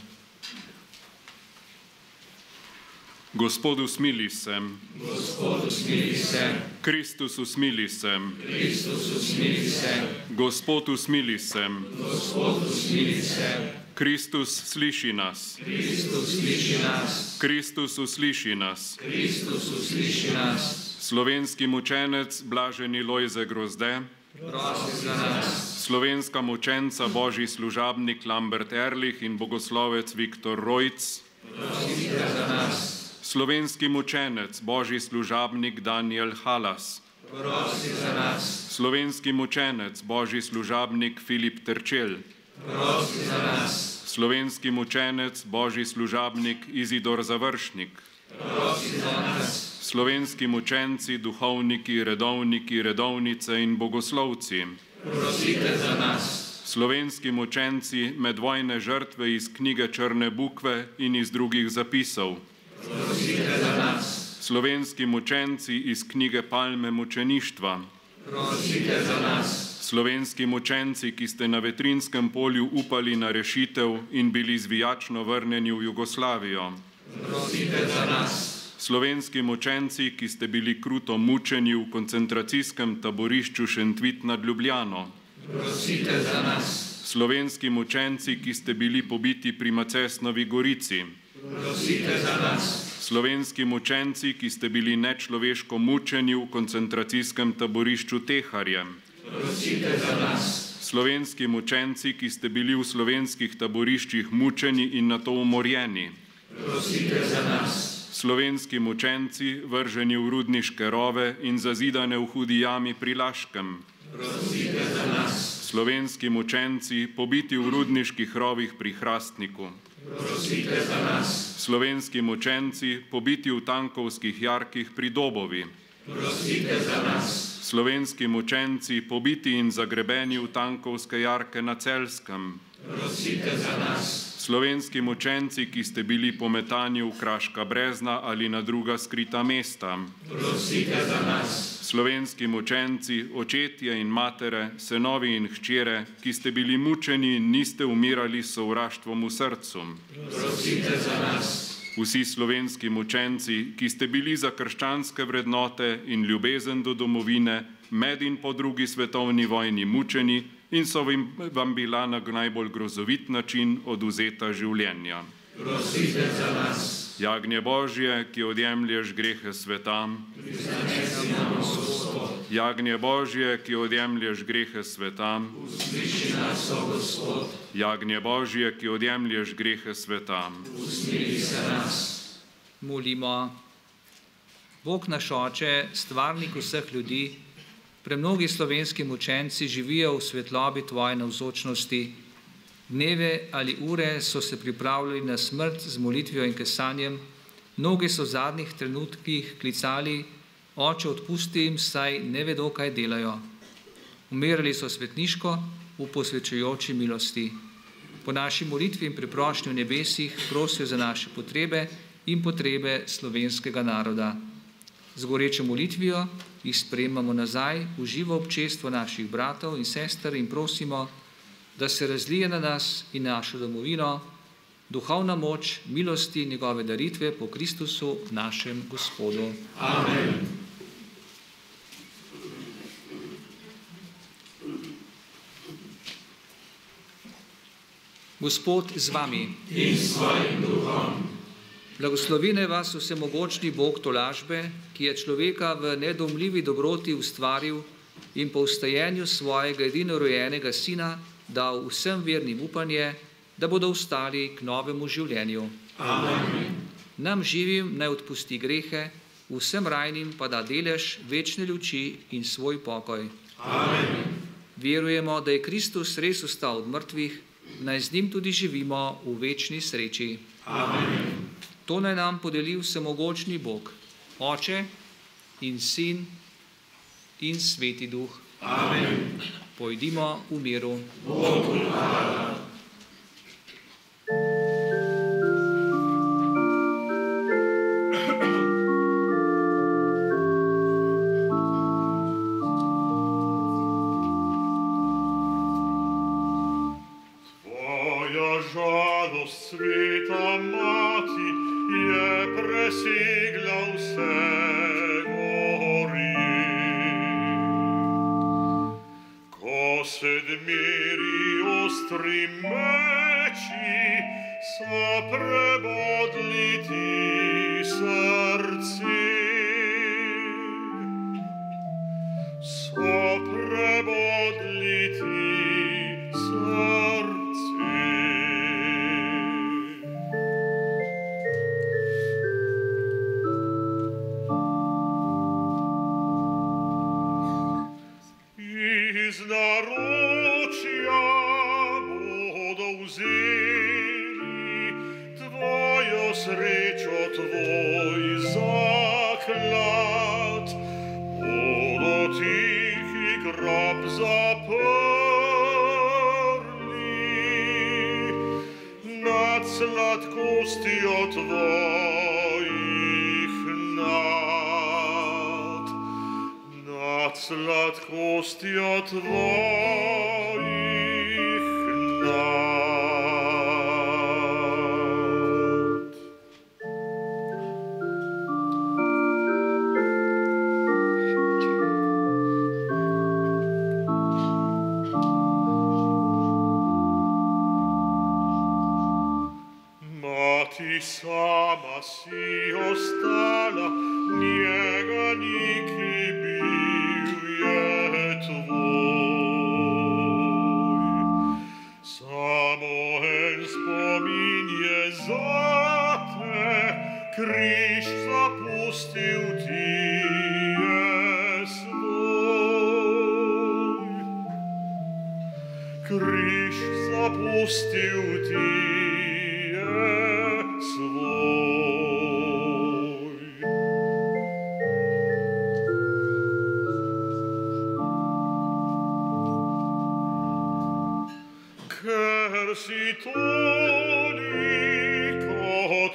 Gospodu smili se. Gospodu smili se. Kristusu smili se. Kristusu smili se. Gospodu smili se. Gospodu smili se. Kristus sliši nas. Kristus sliši nas. Kristus usliši nas. Kristus usliši nas. Slovenski mučenec Blaženi Lojze Grozde, Prosi za nas. slovenska mučenca Božji služabnik Lambert Erlich in bogoslovec Viktor Rojc, Prosite za nas. slovenski mučenec Božji služabnik Daniel Halas, Prosi za nas. slovenski mučenec Božji služabnik Filip Terčel, Prosi za nas. slovenski mučenec Božji služabnik Izidor Završnik, Prosi za nas. slovenski mučenci, duhovniki, redovniki, redovnice in bogoslovci, Prosite za nas. slovenski mučenci, medvojne žrtve iz knjige Črne bukve in iz drugih zapisov, Prosite za nas. slovenski mučenci iz knjige Palme mučeništva, Prosite za nas. slovenski mučenci, ki ste na Vetrinskem polju upali na rešitev in bili zvijačno vrnjeni v Jugoslavijo, Prosite za nas. slovenski mučenci, ki ste bili kruto mučeni v koncentracijskem taborišču Šentvit nad Ljubljano, Prosite za nas. slovenski mučenci, ki ste bili pobiti pri Macesnovi Gorici, Prosite za nas. slovenski mučenci, ki ste bili nečloveško mučeni v koncentracijskem taborišču Teharje, Prosite za nas. slovenski mučenci, ki ste bili v slovenskih taboriščih mučeni in nato umorjeni, Prosite za nas. slovenski mučenci, vrženi v rudniške rove in zazidane v hudi jami pri Laškem, Prosite za nas. slovenski mučenci, pobiti v rudniških rovih pri Hrastniku, Prosite za nas. slovenski mučenci, pobiti v tankovskih jarkih pri Dobovi, Prosite za nas. slovenski mučenci, pobiti in zagrebeni v tankovske jarke na Celjskem, Prosite za nas. slovenski mučenci, ki ste bili pometani v Kraška brezna ali na druga skrita mesta, Prosite za nas. slovenski mučenci, očetje in matere, sinovi in hčere, ki ste bili mučeni in niste umirali s sovraštvom v srcu, Prosite za nas. vsi slovenski mučenci, ki ste bili za krščanske vrednote in ljubezen do domovine med in po drugi svetovni vojni mučeni in so vam bila na najbolj grozovit način odvzeta življenja. Prosite za nas. Jagnje Božje, ki odjemlješ grehe sveta, Jagnje Božje, ki odjemlješ grehe sveta, Usliši nas, o Gospod. Jagnje Božje, ki odjemlješ grehe sveta. Usmili se nas. Molimo. Bog naš Oče, stvarnik vseh ljudi, premnogi slovenski mučenci živijo v svetlobi Tvoje navzočnosti. Dneve ali ure so se pripravljali na smrt z molitvijo in kesanjem, mnogi so v zadnjih trenutkih klicali: Oče, odpusti jim, saj ne vedo, kaj delajo. Umirali so svetniško v posvečujoči milosti. Po naši molitvi in priprošnji v nebesih prosijo za naše potrebe in potrebe slovenskega naroda. Z gorečo molitvijo jih sprejemamo nazaj v živo občestvo naših bratov in sester in prosimo, da se razlije na nas in našo domovino duhovna moč milosti njegove daritve po Kristusu našem Gospodu. Amen. Gospod z vami. In s svojim duhom. Blagoslovine vas vsemogočni Bog tolažbe, ki je človeka v nedomljivi dobroti ustvaril in po vstajenju svojega edinorojenega Sina dal vsem vernim upanje, da bodo vstali k novemu življenju. Amen. Nam živim naj odpusti grehe, vsem rajnim pa da delež večne luči in svoj pokoj. Amen. Verujemo, da je Kristus res vstal od mrtvih naj z njim tudi živimo v večni sreči. Amen. To naj nam podeli vsemogočni Bog, Oče in Sin in Sveti Duh. Amen. Pojdimo v miru. Bogu hvala. Sveta Mati je presegla vse gorje. Ko se dmeri ostri meči, so prebodli ti srce. So prebodli ti srce. Iz naročja bodo vzeli tvojo srečo, tvoj zaklad. Bodo tihi grob zaprli nad sladkostjo tvojih nad. Nad sladkostjo tvojih nad. Mati sama si ostala, njega niki bil je tvoj. Samo en spomin je zate, križ zapustil ti je svoj. Križ zapustil ti je svoj. Ker si toliko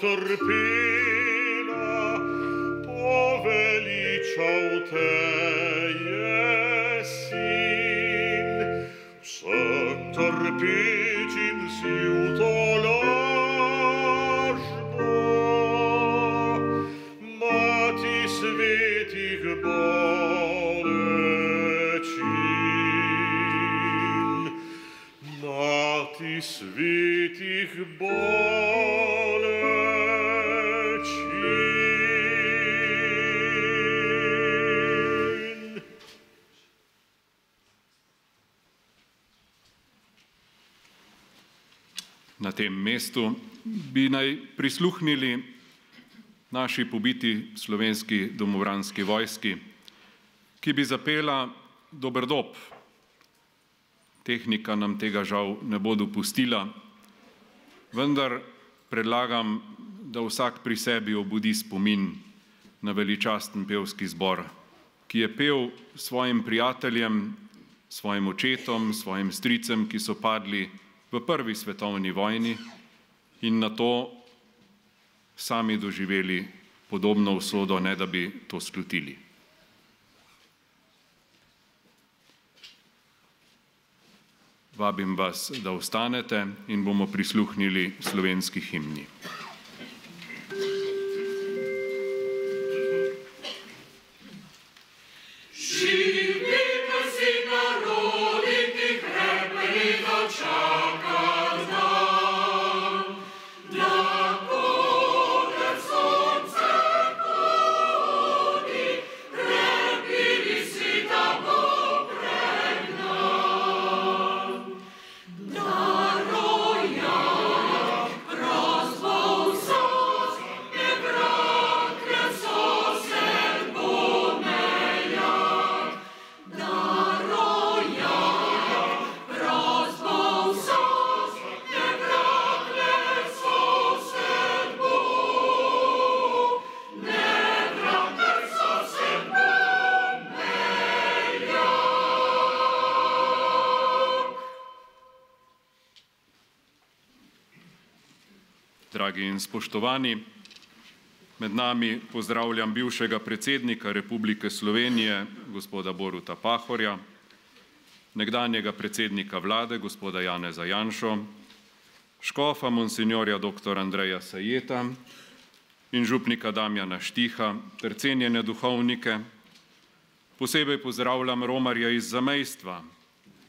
trpela, poveličal te je Sin. Vsem trpečim si utolažba, Mati svetih bolečin. Mati svetih bolečin. Na tem mestu bi naj prisluhnili naši pobiti slovenski domobranski vojski, ki bi zapela Dober dob. Tehnika nam tega žal ne bo dopustila, vendar predlagam, da vsak pri sebi obudi spomin na veličasten pevski zbor, ki je pel svojim prijateljem, svojim očetom, svojim stricem, ki so padli v prvi svetovni vojni in na to sami doživeli podobno usodo, ne da bi to slutili. Vabim vas, da vstanete in bomo prisluhnili slovenski himni. Roja, rozvoj. Dragi in spoštovani, med nami pozdravljam bivšega predsednika Republike Slovenije, gospoda Boruta Pahorja, nekdanjega predsednika vlade, gospoda Janeza Janšo, škofa monsinjorja dr. Andreja Sajeta in župnika Damjana Štiha ter cenjene duhovnike. Posebej pozdravljam romarja iz zamejstva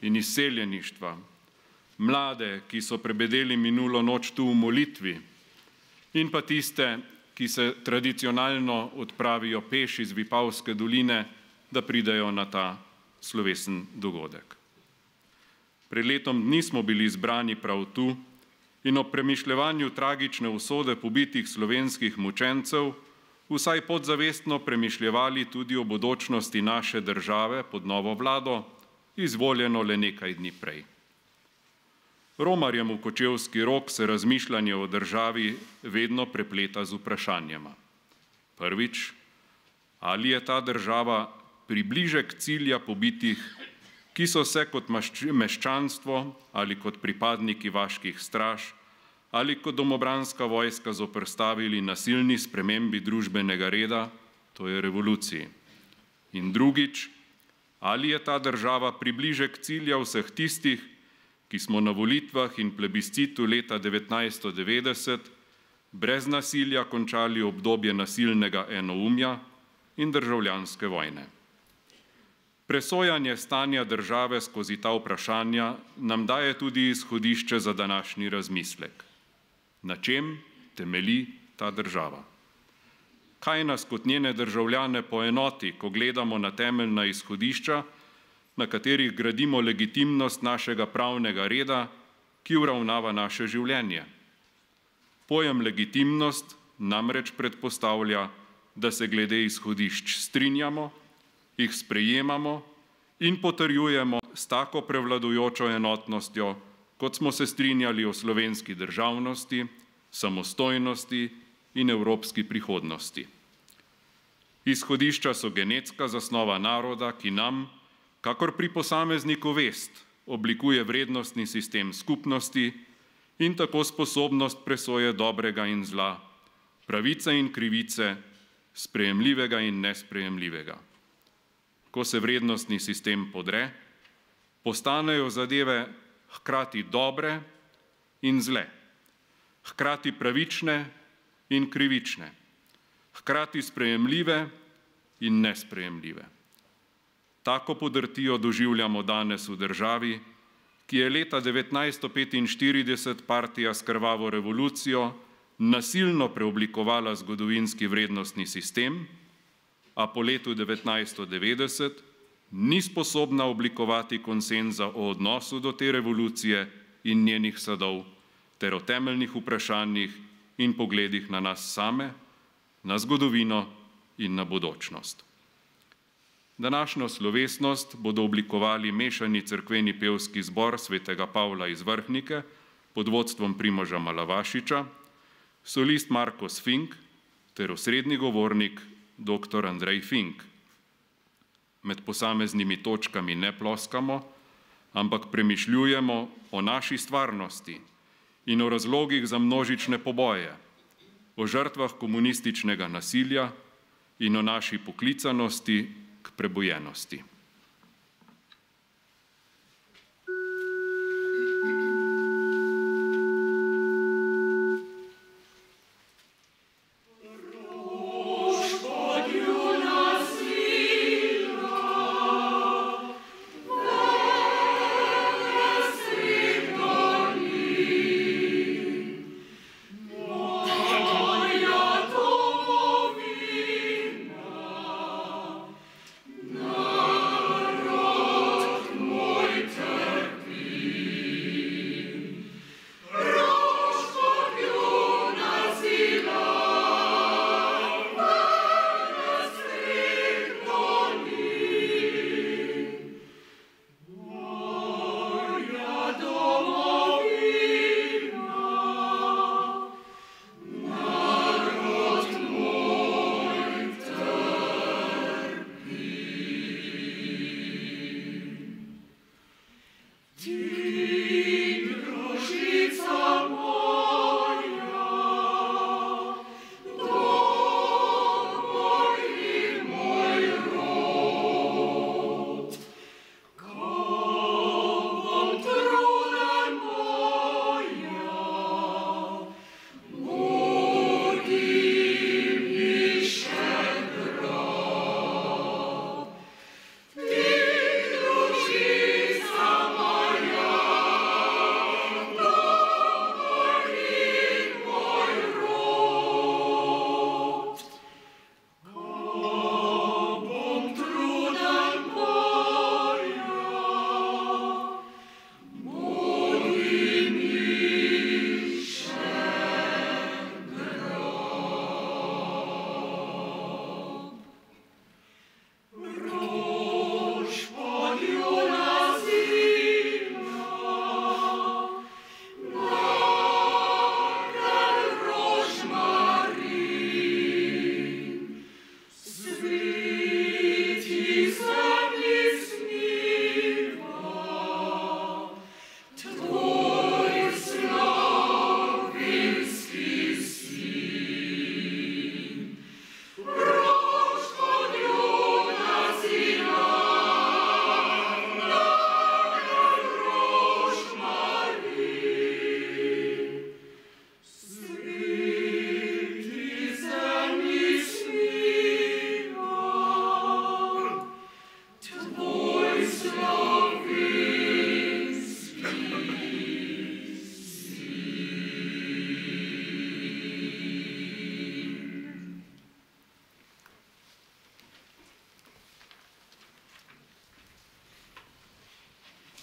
in izseljeništva, mlade, ki so prebedeli minulo noč tu v molitvi, in pa tiste, ki se tradicionalno odpravijo peš iz Vipavske doline, da pridejo na ta slovesen dogodek. Pred letom dni smo bili zbrani prav tu in ob premišljevanju tragične usode pobitih slovenskih mučencev vsaj podzavestno premišljevali tudi o bodočnosti naše države pod novo vlado, izvoljeno le nekaj dni prej. Romarjem v Kočevski Rog se razmišljanje o državi vedno prepleta z vprašanjema. Prvič, ali je ta država približek cilja pobitih, ki so se kot meščanstvo ali kot pripadniki vaških straž ali kot domobranska vojska zoperstavili nasilni spremembi družbenega reda, to je revoluciji. In drugič, ali je ta država približek cilja vseh tistih, ki smo na volitvah in plebiscitu leta 1990 brez nasilja končali obdobje nasilnega enoumja in državljanske vojne. Presojanje stanja države skozi ta vprašanja nam daje tudi izhodišče za današnji razmislek. Na čem temelji ta država? Kaj nas kot njene državljane poenoti, ko gledamo na temeljna izhodišča, na katerih gradimo legitimnost našega pravnega reda, ki uravnava naše življenje? Pojem legitimnost namreč predpostavlja, da se glede izhodišč strinjamo, jih sprejemamo in potrjujemo s tako prevladujočo enotnostjo, kot smo se strinjali o slovenski državnosti, samostojnosti in evropski prihodnosti. Izhodišča so genetska zasnova naroda, ki nam, kakor pri posamezniku vest, oblikuje vrednostni sistem skupnosti in tako sposobnost presoje dobrega in zla, pravice in krivice, sprejemljivega in nesprejemljivega. Ko se vrednostni sistem podre, postanejo zadeve hkrati dobre in zle, hkrati pravične in krivične, hkrati sprejemljive in nesprejemljive. Tako podrtijo doživljamo danes v državi, ki je leta 1945 partija s krvavo revolucijo nasilno preoblikovala zgodovinski vrednostni sistem, a po letu 1990 ni sposobna oblikovati konsenza o odnosu do te revolucije in njenih sadov ter o temeljnih vprašanjih in pogledih na nas same, na zgodovino in na bodočnost. Današnjo slovesnost bodo oblikovali mešani cerkveni pevski zbor svetega Pavla iz Vrhnike pod vodstvom Primoža Malavašiča, solist Markos Fink ter osrednji govornik dr. Andrej Fink. Med posameznimi točkami ne ploskamo, ampak premišljujemo o naši stvarnosti in o razlogih za množične poboje, o žrtvah komunističnega nasilja in o naši poklicanosti k prebojenosti. No.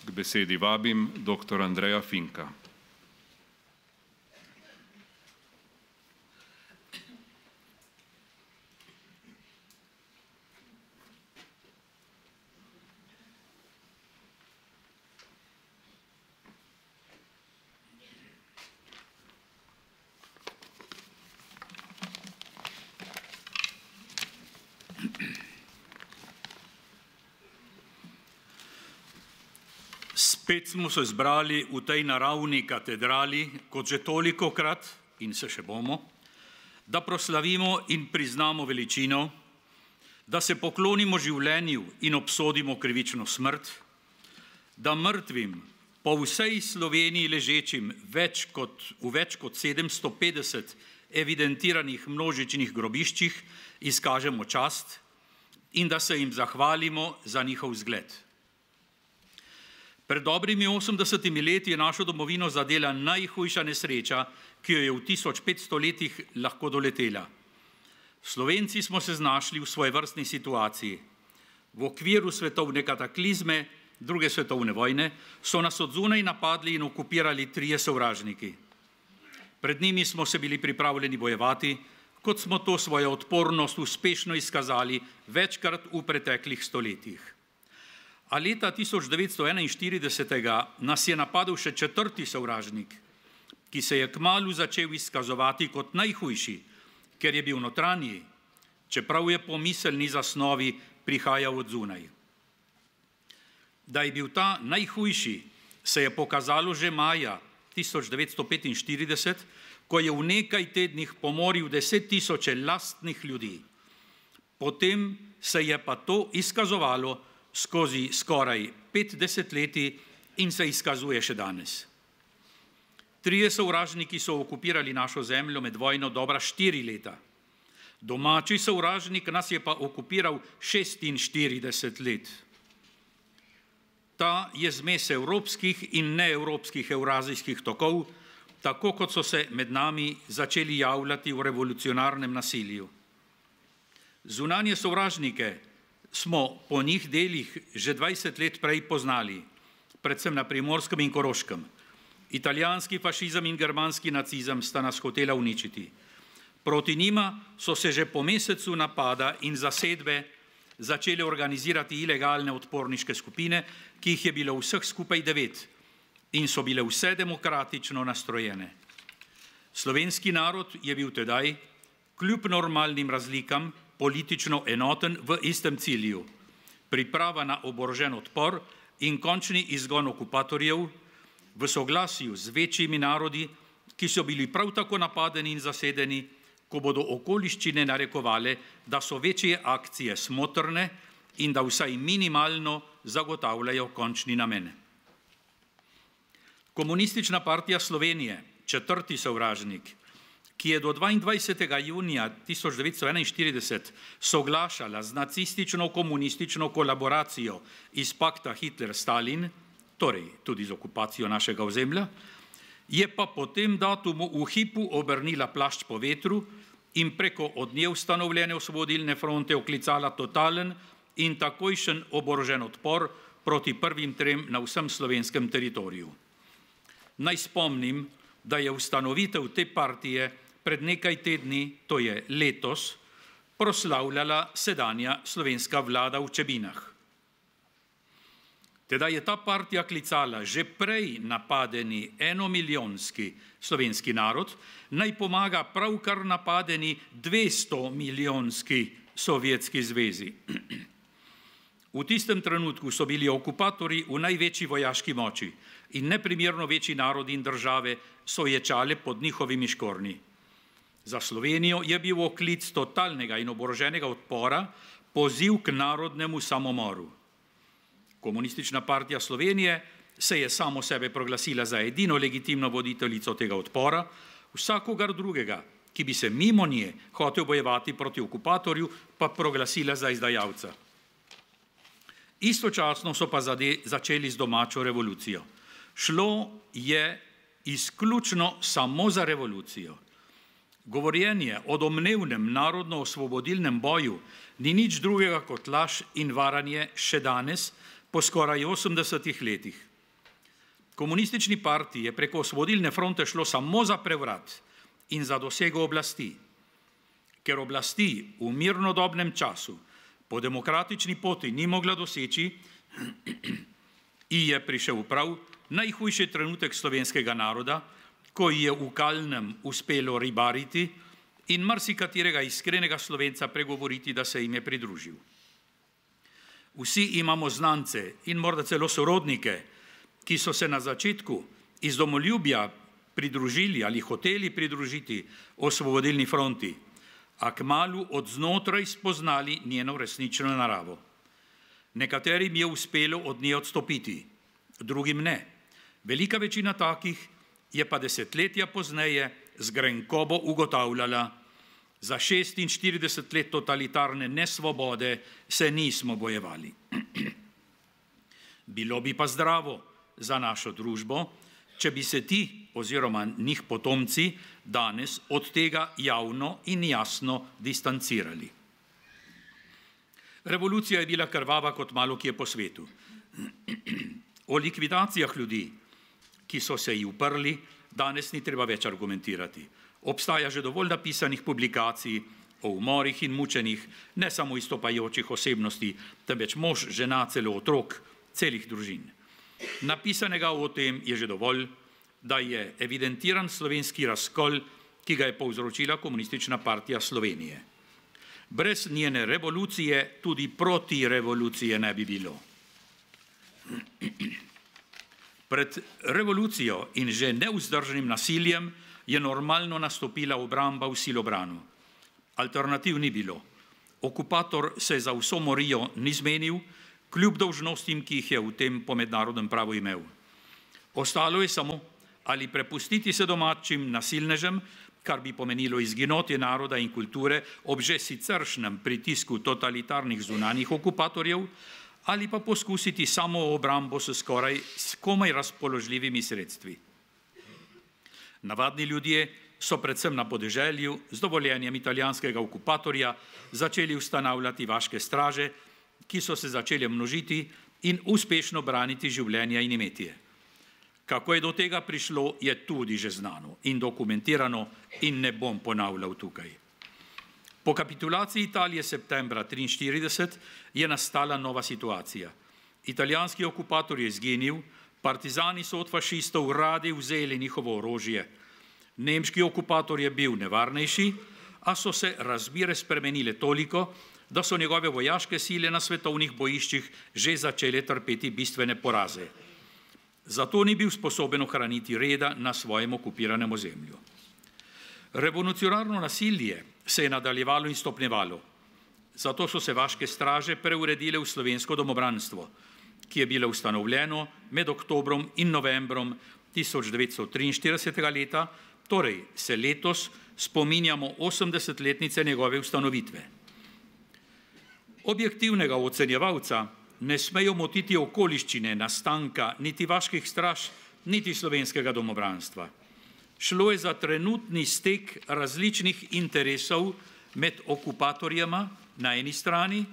K besedi vabim dr. Andreja Finka. Spet smo se zbrali v tej naravni katedrali, kot že tolikokrat, in se še bomo, da proslavimo in priznamo veličino, da se poklonimo življenju in obsodimo krivično smrt, da mrtvim po vsej Sloveniji ležečim v več kot 750 evidentiranih množičnih grobiščih izkažemo čast in da se jim zahvalimo za njihov zgled. Pred dobrimi 80 leti je našo domovino zadela najhujša nesreča, ki jo je v 1500 letih lahko doletela. Slovenci smo se znašli v svojevrstni situaciji. V okviru svetovne kataklizme, druge svetovne vojne, so nas od zunaj napadli in okupirali 3 sovražniki. Pred njimi smo se bili pripravljeni bojevati, kot smo to svojo odpornost uspešno izkazali večkrat v preteklih stoletjih. A leta 1941 nas je napadel še 4. sovražnik, ki se je kmalu začel izkazovati kot najhujši, ker je bil notranji, čeprav je po miselni zasnovi prihajal od zunaj. Da je bil ta najhujši, se je pokazalo že maja 1945, ko je v nekaj tednih pomoril 10 000 lastnih ljudi. Potem se je pa to izkazovalo skozi skoraj 5 desetletij in se izkazuje še danes. 3 sovražniki so okupirali našo zemljo med vojno dobra 4 leta. Domači sovražnik nas je pa okupiral 46 let. Ta je zmes evropskih in neevropskih evrazijskih tokov, tako kot so se med nami začeli javljati v revolucionarnem nasilju. Zunanje sovražnike smo po njih delih že 20 let prej poznali, predvsem na Primorskem in Koroškem. Italijanski fašizem in germanski nacizem sta nas hotela uničiti. Proti njima so se že po mesecu napada in zasedbe začele organizirati ilegalne odporniške skupine, ki jih je bilo vseh skupaj 9 in so bile vse demokratično nastrojene. Slovenski narod je bil tedaj, kljub normalnim razlikam, politično enoten v istem cilju, priprava na oborožen odpor in končni izgon okupatorjev v soglasju z večjimi narodi, ki so bili prav tako napadeni in zasedeni, ko bodo okoliščine narekovale, da so večje akcije smotrne in da vsaj minimalno zagotavljajo končni namen. Komunistična partija Slovenije, 4. sovražnik, ki je do 22. junija 1941 soglašala z nacistično-komunistično kolaboracijo iz pakta Hitler-Stalin, torej tudi z okupacijo našega ozemlja, je pa po tem datumu v hipu obrnila plašč po vetru in preko od nje ustanovljene osvobodilne fronte oklicala totalen in takojšen oborožen odpor proti prvim 3 na vsem slovenskem teritoriju. Naj spomnim, da je ustanovitev te partije pred nekaj tedni, to je letos, proslavljala sedanja slovenska vlada v Čebinah. Teda je ta partija klicala že prej napadeni 1-milijonski slovenski narod, naj pomaga pravkar napadeni 200-milijonski Sovjetski zvezi. V tistem trenutku so bili okupatorji v največji vojaški moči in neprimerno večji narodi in države so ječale pod njihovimi škornji. Za Slovenijo je bil oklic totalnega in oboroženega odpora poziv k narodnemu samomoru. Komunistična partija Slovenije se je samo sebe proglasila za edino legitimno voditeljico tega odpora, vsakogar drugega, ki bi se mimo nje hotel bojevati proti okupatorju, pa proglasila za izdajalca. Istočasno so pa začeli z domačo revolucijo. Šlo je izključno samo za revolucijo. Govorjenje o domnevnem narodno-osvobodilnem boju ni nič drugega kot laž in varanje še danes, po skoraj 80 letih. Komunistični partiji je preko Osvobodilne fronte šlo samo za prevrat in za dosego oblasti. Ker oblasti v mirnodobnem času po demokratični poti ni mogla doseči, je prišel prav najhujši trenutek slovenskega naroda, ko ji je v Kalnem uspelo ribariti in marsikaterega iskrenega Slovenca pregovoriti, da se jim je pridružil. Vsi imamo znance in morda celo sorodnike, ki so se na začetku iz domoljubja pridružili ali hoteli pridružiti Osvobodilni fronti, a kmalu od znotraj spoznali njeno resnično naravo. Nekaterim je uspelo od nje odstopiti, drugim ne. Velika večina takih je pa desetletja pozneje z grenkobo ugotavljala, za 46 let totalitarne nesvobode se nismo bojevali. Bilo bi pa zdravo za našo družbo, če bi se ti oziroma njih potomci danes od tega javno in jasno distancirali. Revolucija je bila krvava kot malo kje po svetu. O likvidacijah ljudi, ki so se ji uprli, danes ni treba več argumentirati. Obstaja že dovolj napisanih publikacij o umorih in mučenih, ne samo izstopajočih osebnosti, temveč mož, žena, celo otrok, celih družin. Napisanega o tem je že dovolj, da je evidentiran slovenski razkol, ki ga je povzročila Komunistična partija Slovenije. Brez njene revolucije tudi proti revolucije ne bi bilo. Pred revolucijo in že nevzdržnim nasiljem je normalno nastopila obramba v silobranu. Alternativ ni bilo. Okupator se za vso morijo ni zmenil, kljub dolžnostim, ki jih je v tem po mednarodnem pravu imel. Ostalo je samo ali prepustiti se domačim nasilnežem, kar bi pomenilo izginotje naroda in kulture ob že siceršnjem pritisku totalitarnih zunanjih okupatorjev, ali pa poskusiti samo obrambo s komaj razpoložljivimi sredstvi. Navadni ljudje so predvsem na podeželju z dovoljenjem italijanskega okupatorja začeli ustanavljati vaške straže, ki so se začele množiti in uspešno braniti življenja in imetje. Kako je do tega prišlo, je tudi že znano in dokumentirano in ne bom ponavljal tukaj. Po kapitulaciji Italije septembra 1943 je nastala nova situacija. Italijanski okupator je izginil, partizani so od fašistov radi vzeli njihovo orožje. Nemški okupator je bil nevarnejši, a so se razmere spremenile toliko, da so njegove vojaške sile na svetovnih bojiščih že začele trpeti bistvene poraze. Zato ni bil sposoben ohraniti reda na svojem okupiranem ozemlju. Revolucionarno nasilje se je nadaljevalo in stopnjevalo. Zato so se vaške straže preuredile v slovensko domobranstvo, ki je bilo ustanovljeno med oktobrom in novembrom 1943. leta, torej se letos spominjamo 80-letnice njegove ustanovitve. Objektivnega ocenjevalca ne smejo motiti okoliščine nastanka niti vaških straž, niti slovenskega domobranstva. Šlo je za trenutni stek različnih interesov med okupatorjema na eni strani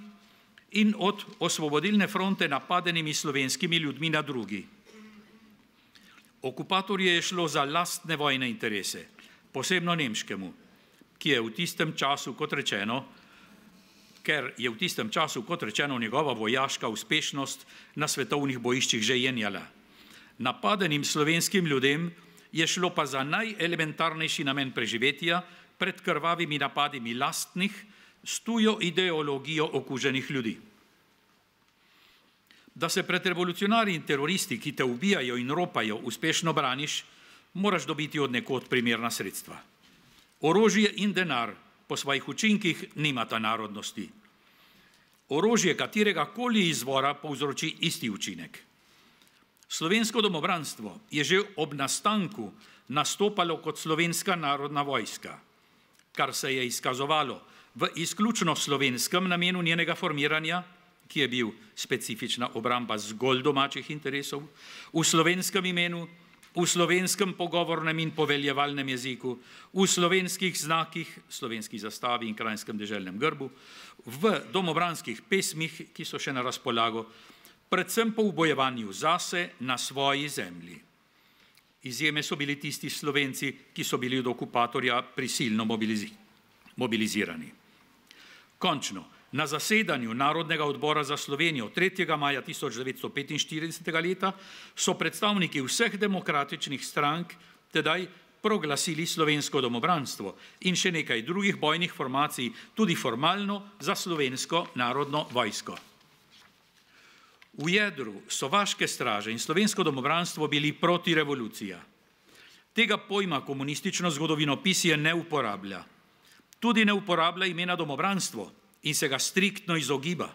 in od Osvobodilne fronte napadenimi slovenskimi ljudmi na drugi. Okupatorje je šlo za lastne vojne interese, posebno nemškemu, ker je v tistem času, kot rečeno, njegova vojaška uspešnost na svetovnih bojiščih že jenjala. Napadenim slovenskim ljudem je šlo pa za najelementarnejši namen preživetja pred krvavimi napadimi lastnih, s tujo ideologijo okuženih ljudi. Da se pred revolucionarji in teroristi, ki te ubijajo in ropajo, uspešno braniš, moraš dobiti od nekod primerna sredstva. Orožje in denar po svojih učinkih nimata narodnosti. Orožje katerega koli izvora povzroči isti učinek. Slovensko domobranstvo je že ob nastanku nastopalo kot Slovenska narodna vojska, kar se je izkazovalo v izključno slovenskem namenu njenega formiranja, ki je bil specifična obramba zgolj domačih interesov, v slovenskem imenu, v slovenskem pogovornem in poveljevalnem jeziku, v slovenskih znakih, slovenski zastavi in krajnskem deželnem grbu, v domobranskih pesmih, ki so še na razpolago, predvsem po ubojevanju zase na svoji zemlji. Izjeme so bili tisti Slovenci, ki so bili od okupatorja prisilno mobilizirani. Končno, na zasedanju Narodnega odbora za Slovenijo 3. maja 1945. leta so predstavniki vseh demokratičnih strank tedaj proglasili slovensko domobranstvo in še nekaj drugih bojnih formacij, tudi formalno za Slovensko narodno vojsko. V jedru so vaške straže in slovensko domobranstvo bili protirevolucija. Tega pojma komunistično zgodovinopisje ne uporablja. Tudi ne uporablja imena domobranstvo in se ga striktno izogiba.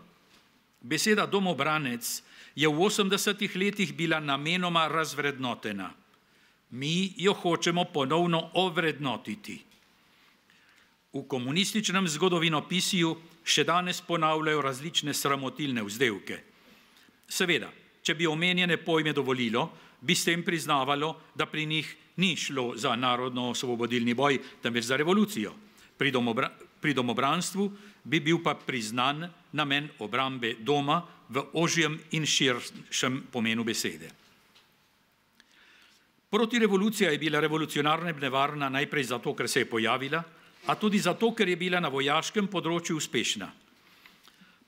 Beseda domobranec je v 80. letih bila namenoma razvrednotena. Mi jo hočemo ponovno ovrednotiti. V komunističnem zgodovinopisju še danes ponavljajo različne sramotilne vzdevke. Seveda, če bi omenjene pojme dovolilo, bi s tem priznavalo, da pri njih ni šlo za narodno-osvobodilni boj, temveč za revolucijo. Pri domobranstvu bi bil pa priznan namen obrambe doma v ožjem in širšem pomenu besede. Protirevolucija je bila revolucionarna in nevarna najprej zato, ker se je pojavila, a tudi zato, ker je bila na vojaškem področju uspešna.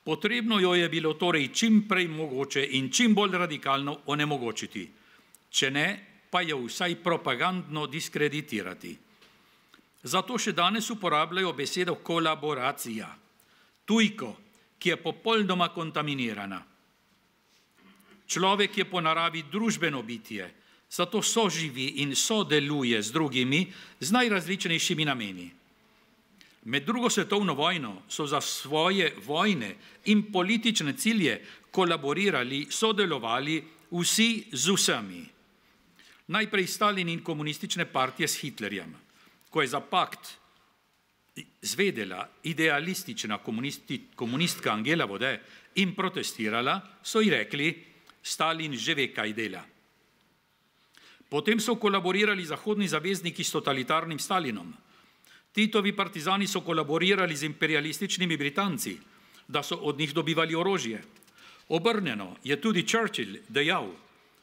Potrebno jo je bilo torej čim prej mogoče in čim bolj radikalno onemogočiti, če ne, pa jo vsaj propagandno diskreditirati. Zato še danes uporabljajo besedo kolaboracija, tujko, ki je popolnoma kontaminirana. Človek je po naravi družbeno bitje, zato soživi in sodeluje z drugimi z najrazličnejšimi nameni. Med drugo svetovno vojno so za svoje vojne in politične cilje kolaborirali, sodelovali vsi z vsemi. Najprej Stalin in komunistične partije s Hitlerjem. Ko je za pakt zvedela idealistična komunistka Angela Vode in protestirala, so ji rekli, Stalin že ve, kaj dela. Potem so kolaborirali zahodni zavezniki s totalitarnim Stalinom. Titovi partizani so kolaborirali z imperialističnimi Britanci, da so od njih dobivali orožje. Obrnjeno je tudi Churchill dejal,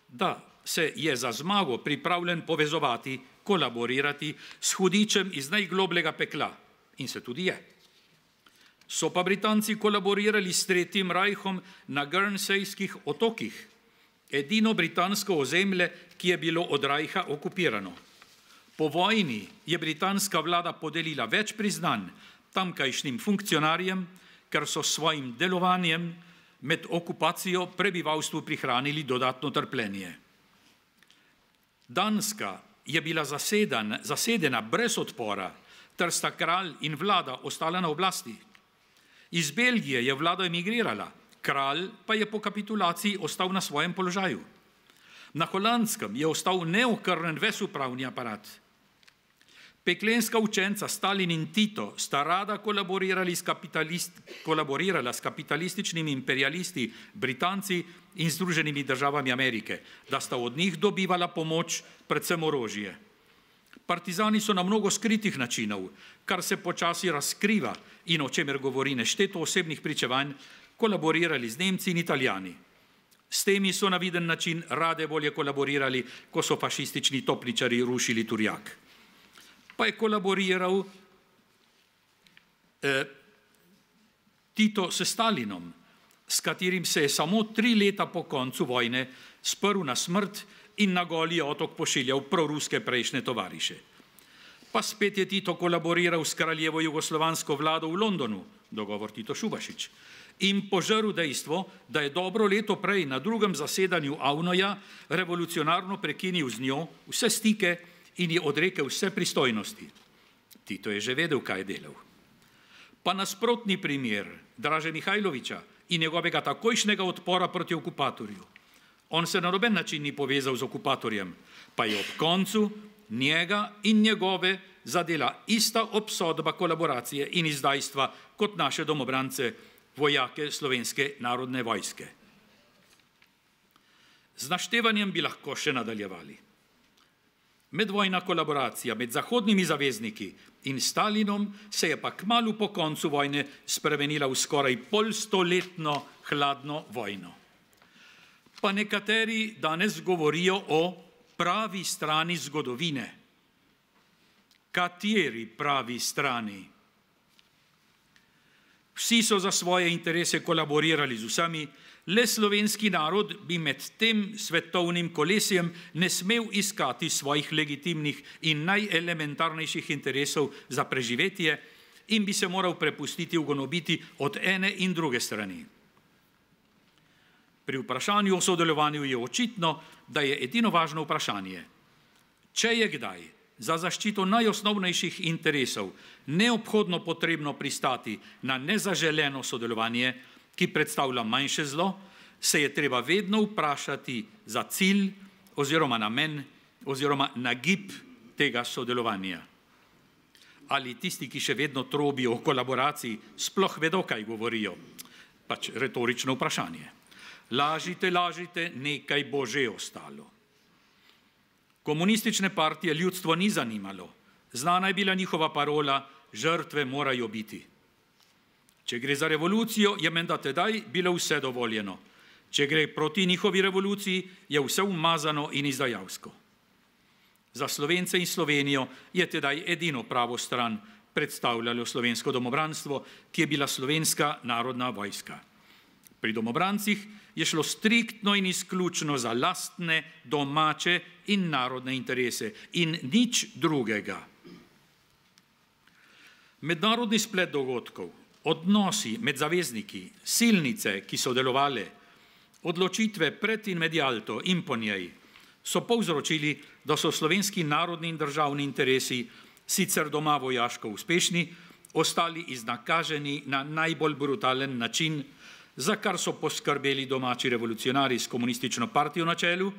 da se je za zmago pripravljen povezovati, kolaborirati s hudičem iz najglobljega pekla. In se tudi je. So pa Britanci kolaborirali s Tretjim rajhom na Guernseyskih otokih, edino britansko ozemlje, ki je bilo od rajha okupirano. Po vojni je britanska vlada podelila več priznanj tamkajšnjim funkcionarjem, ker so svojim delovanjem med okupacijo prebivalstvu prihranili dodatno trpljenje. Danska je bila zasedena brez odpora, ter sta kralj in vlada ostala na oblasti. Iz Belgije je vlada emigrirala, kralj pa je po kapitulaciji ostal na svojem položaju. Na Holandskem je ostal neokrnen ves upravni aparat. Peklenska učenca Stalin in Tito sta rada kolaborirala s kapitalističnimi imperialisti, Britanci in Združenimi državami Amerike, da sta od njih dobivala pomoč, predvsem orožje. Partizani so na mnogo skritih načinov, kar se počasi razkriva in o čemer govori nešteto osebnih pričevanj, kolaborirali z Nemci in Italijani. S temi so na viden način rade volje kolaborirali, ko so fašistični topničari rušili Turjak. Pa je kolaboriral Tito s Stalinom, s katerim se je samo 3 leta po koncu vojne sprl na smrt in na Goli otok pošiljal proruske prejšnje tovariše. Pa spet je Tito kolaboriral s kraljevo jugoslovansko vlado v Londonu, dogovor Tito-Šubašič, in požrl dejstvo, da je dobro leto prej na drugem zasedanju Avnoja revolucionarno prekinil z njo vse stike in ji odrekel vse pristojnosti. Tito je že vedel, kaj je delal. Pa nasprotni primer Draže Mihajloviča in njegovega takojšnjega odpora proti okupatorju. On se na noben način ni povezal z okupatorjem, pa je ob koncu njega in njegove zadela ista obsodba kolaboracije in izdajstva kot naše domobrance, vojake Slovenske narodne vojske. Z naštevanjem bi lahko še nadaljevali. Medvojna kolaboracija med zahodnimi zavezniki in Stalinom se je pa kmalu po koncu vojne spremenila v skoraj polstoletno hladno vojno. Pa nekateri danes govorijo o pravi strani zgodovine. Kateri pravi strani? Vsi so za svoje interese kolaborirali z vsemi, le slovenski narod bi med tem svetovnim kolesjem ne smel iskati svojih legitimnih in najelementarnejših interesov za preživetje in bi se moral prepustiti ugonobiti od ene in druge strani. Pri vprašanju o sodelovanju je očitno, da je edino važno vprašanje, če je kdaj za zaščito najosnovnejših interesov neobhodno potrebno pristati na nezaželeno sodelovanje, ki predstavlja manjše zlo, se je treba vedno vprašati za cilj oziroma namen oziroma nagib tega sodelovanja. Ali tisti, ki še vedno trobijo o kolaboraciji, sploh vedo, kaj govorijo? Pač retorično vprašanje. Lažite, nekaj bo že ostalo. Komunistične partije ljudstvo ni zanimalo. Znana je bila njihova parola, žrtve morajo biti. Če gre za revolucijo, je menda tedaj bilo vse dovoljeno. Če gre proti njihovi revoluciji, je vse umazano in izdajalsko. Za Slovence in Slovenijo je tedaj edino pravo stran predstavljalo slovensko domobranstvo, ki je bila Slovenska narodna vojska. Pri domobrancih je šlo striktno in izključno za lastne, domače in narodne interese in nič drugega. Mednarodni splet dogodkov, odnosi med zavezniki, silnice, ki so delovale, odločitve pred in med Jalto in po njej, so povzročili, da so slovenski narodni in državni interesi, sicer doma vojaško uspešni, ostali iznakaženi na najbolj brutalen način, za kar so poskrbeli domači revolucionarji s komunistično partijo na čelu,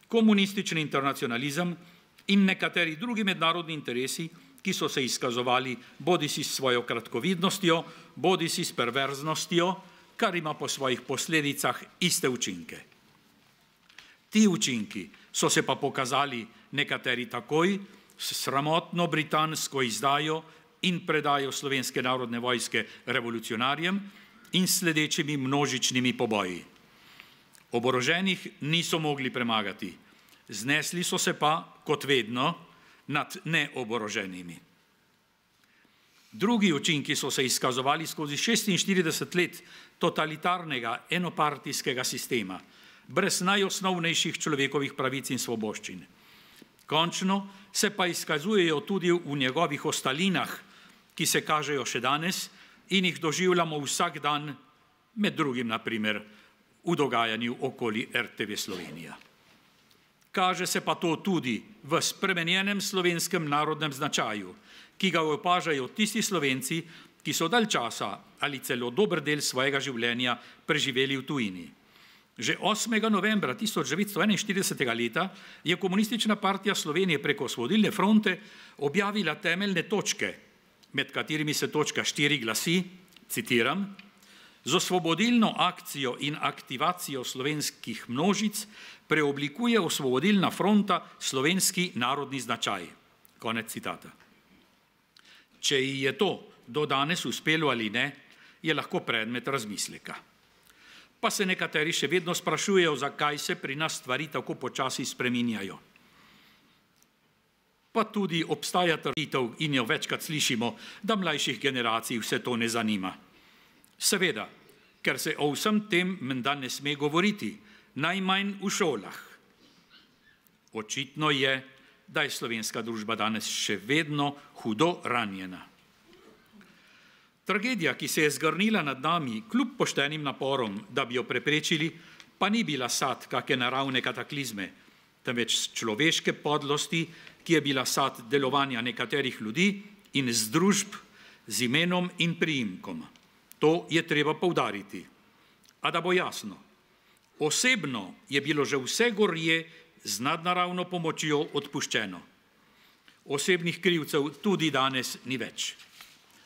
komunistični internacionalizem in nekateri drugi mednarodni interesi, ki so se izkazovali bodisi s svojo kratkovidnostjo, bodisi s perverznostjo, kar ima po svojih posledicah iste učinke. Ti učinki so se pa pokazali nekateri takoj s sramotno britansko izdajo in predajo Slovenske narodne vojske revolucionarjem in sledečimi množičnimi poboji. Oboroženih niso mogli premagati, znesli so se pa, kot vedno, nad neoboroženimi. Drugi učinki so se izkazovali skozi 46 let totalitarnega enopartijskega sistema, brez najosnovnejših človekovih pravic in svoboščin. Končno se pa izkazujejo tudi v njegovih ostalinah, ki se kažejo še danes in jih doživljamo vsak dan, med drugim, naprimer, v dogajanju okoli RTV Slovenija. Kaže se pa to tudi v spremenjenem slovenskem narodnem značaju, ki ga opažajo tisti Slovenci, ki so dalj časa ali celo dober del svojega življenja preživeli v tujini. Že 8. novembra 1941. leta je Komunistična partija Slovenije preko Osvobodilne fronte objavila temeljne točke, med katerimi se točka 4 glasi, citiram, z osvobodilno akcijo in aktivacijo slovenskih množic preoblikuje Osvobodilna fronta slovenski narodni značaj. Konec citata. Če ji je to do danes uspelo ali ne, je lahko predmet razmisleka. Pa se nekateri še vedno sprašujejo, zakaj se pri nas stvari tako počasi spreminjajo. Pa tudi obstaja trditev in jo večkrat slišimo, da mlajših generacij vse to ne zanima. Seveda, ker se o vsem tem menda ne sme govoriti, najmanj v šolah. Očitno je, da je slovenska družba danes še vedno hudo ranjena. Tragedija, ki se je zgrnila nad nami, kljub poštenim naporom, da bi jo preprečili, pa ni bila sad kake naravne kataklizme, temveč človeške podlosti, ki je bila sad delovanja nekaterih ljudi in združb z imenom in priimkom. To je treba poudariti. A da bo jasno, osebno je bilo že vse gorje z nadnaravno pomočjo odpuščeno. Osebnih krivcev tudi danes ni več.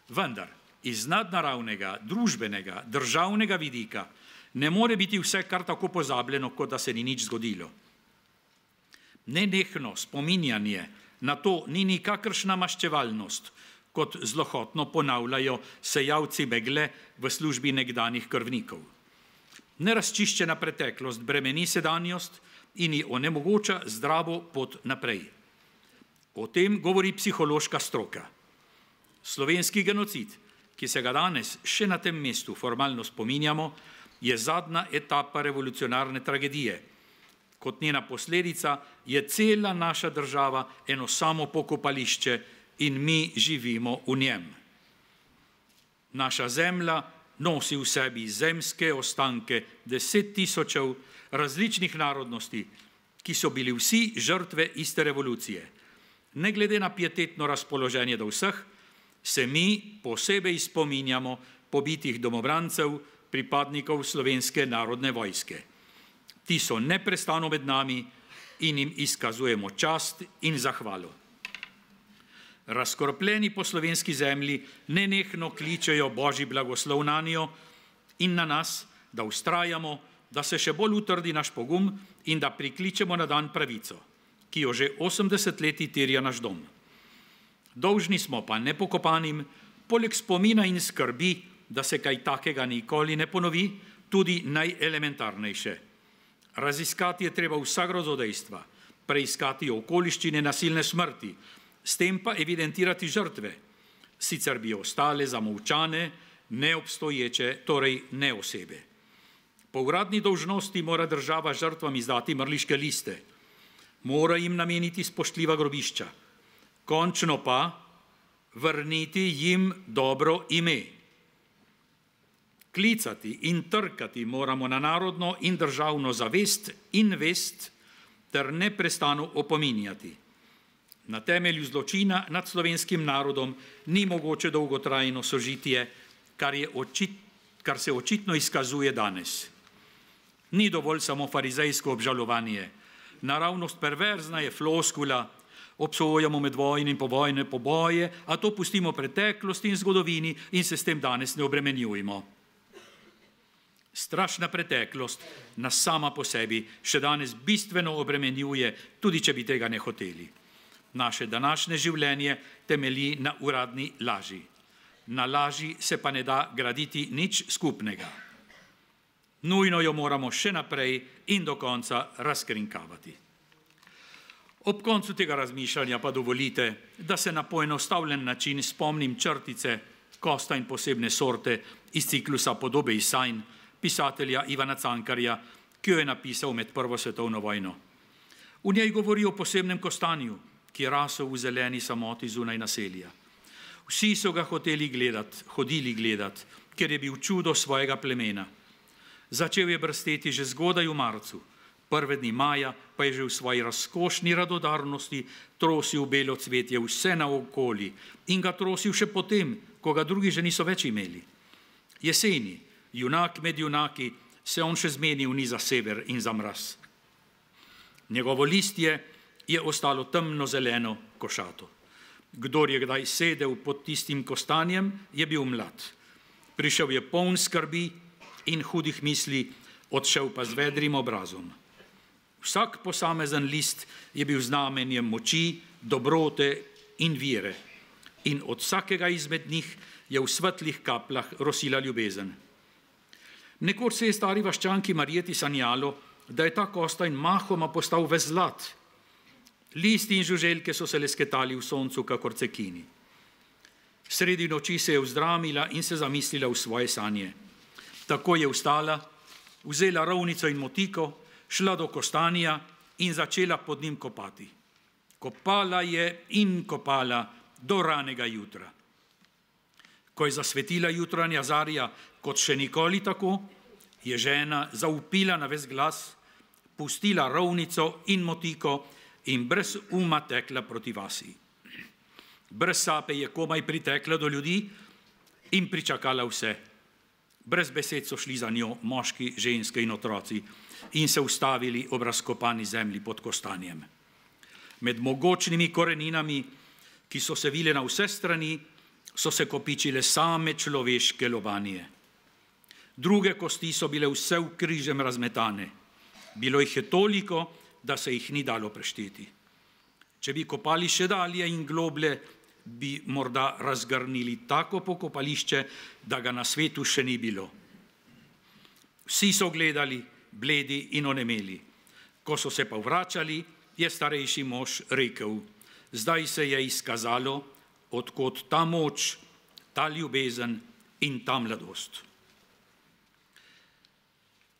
Vendar iz nadnaravnega, družbenega, državnega vidika ne more biti vse kar tako pozabljeno, kot da se ni nič zgodilo. Nenehno spominjanje na to ni nikakršna maščevalnost, kot zlohotno ponavljajo sejavci megle v službi nekdanjih krvnikov. Nerazčiščena preteklost bremeni sedanjost in ji onemogoča zdravo pot naprej. O tem govori psihološka stroka. Slovenski genocid, ki se ga danes še na tem mestu formalno spominjamo, je zadnja etapa revolucionarne tragedije. Kot njena posledica je cela naša država eno samo pokopališče in mi živimo v njem. Naša zemlja nosi v sebi zemske ostanke 10 tisočev različnih narodnosti, ki so bili vsi žrtve iste revolucije. Ne glede na pietetno razpoloženje do vseh, se mi posebej spominjamo pobitih domobrancev, pripadnikov Slovenske narodne vojske. Ti so neprestano med nami in jim izkazujemo čast in zahvalo. Razkorpljeni po slovenski zemlji nenehno kličejo Božji blagoslov nanjo in na nas, da vztrajamo, da se še bolj utrdi naš pogum in da prikličemo na dan pravico, ki jo že 80 leti terja naš dom. Dolžni smo pa nepokopanim, poleg spomina in skrbi, da se kaj takega nikoli ne ponovi, tudi najelementarnejše. Raziskati je treba vsa grozodejstva, preiskati okoliščine nasilne smrti, s tem pa evidentirati žrtve, sicer bi ostale zamolčane, neobstoječe, torej neosebe. Po uradni dolžnosti mora država žrtvam izdati mrliške liste, mora jim nameniti spoštljiva grobišča, končno pa vrniti jim dobro ime. Klicati in trkati moramo na narodno in državno zavest in vest ter neprestano opominjati. Na temelju zločina nad slovenskim narodom ni mogoče dolgotrajno sožitje, kar se očitno izkazuje danes. Ni dovolj samo farizejsko obžalovanje. Naravnost perverzna je floskula, obsojamo med vojne in povojne poboje, a to pustimo preteklosti in zgodovini in se s tem danes ne obremenjujemo. Strašna preteklost nas sama po sebi še danes bistveno obremenjuje, tudi če bi tega ne hoteli. Naše današnje življenje temelji na uradni laži. Na laži se pa ne da graditi nič skupnega. Nujno jo moramo še naprej in do konca razkrinkavati. Ob koncu tega razmišljanja pa dovolite, da se na poenostavljen način spomnim črtice Kosta in posebne sorte iz ciklusa Podobe iz Sajn pisatelja Ivana Cankarja, ki jo je napisal med Prvo svetovno vojno. V njej govori o posebnem kostanju, ki je rasel v zeleni samoti zunaj naselja. Vsi so ga hodili gledat, ker je bil čudo svojega plemena. Začel je brsteti že zgodaj v marcu, prve dni maja pa je že v svoji razkošni radodarnosti trosil belo cvetje vse naokoli in ga trosil še potem, ko ga drugi že niso več imeli. Jeseni, junak med junaki, se on še zmenil ni za sever in za mraz. Njegovo listje je ostalo temno zeleno košato. Kdor je kdaj sedel pod tistim kostanjem, je bil mlad. Prišel je poln skrbi in hudih misli, odšel pa z vedrim obrazom. Vsak posamezen list je bil znamenjem moči, dobrote in vire. In od vsakega izmed njih je v svetlih kapljah rosila ljubezen. Nekoč se je stari vaščanki Marjeti sanjalo, da je ta kostan mahoma postal ves zlat. Listi in žuželke so se lesketali v soncu kakor cekini. Sredi noči se je vzdramila in se zamislila v svoje sanje. Tako je vstala, vzela rovnico in motiko, šla do kostanja in začela pod njim kopati. Kopala je in kopala do ranega jutra. Ko je zasvetila jutranja zarja, kot še nikoli tako, je žena zaupila na ves glas, pustila rovnico in motiko in brez uma tekla proti vasi. Brez sape je komaj pritekla do ljudi in pričakala vse. Brez besed so šli za njo moški, ženske in otroci in se ustavili ob razkopani zemlji pod kostanjem. Med mogočnimi koreninami, ki so se vile na vse strani, so se kopičile same človeške lobanje. Druge kosti so bile vse v križem razmetane. Bilo jih je toliko, da se jih ni dalo prešteti. Če bi kopali še dalje in globlje, bi morda razgrnili tako pokopališče, da ga na svetu še ni bilo. Vsi so gledali, bledi in onemeli. Ko so se pa vračali, je starejši mož rekel: zdaj se je izkazalo, od kod ta moč, ta ljubezen in ta mladost.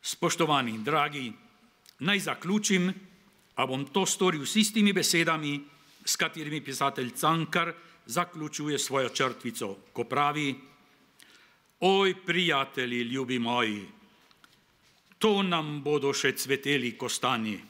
Spoštovani, dragi, naj zaključim, a bom to storil s istimi besedami, s katerimi pisatelj Cankar zaključuje svojo črtvico, ko pravi: oj, prijatelji, ljubi moji, to nam bodo še cveteli kostanji.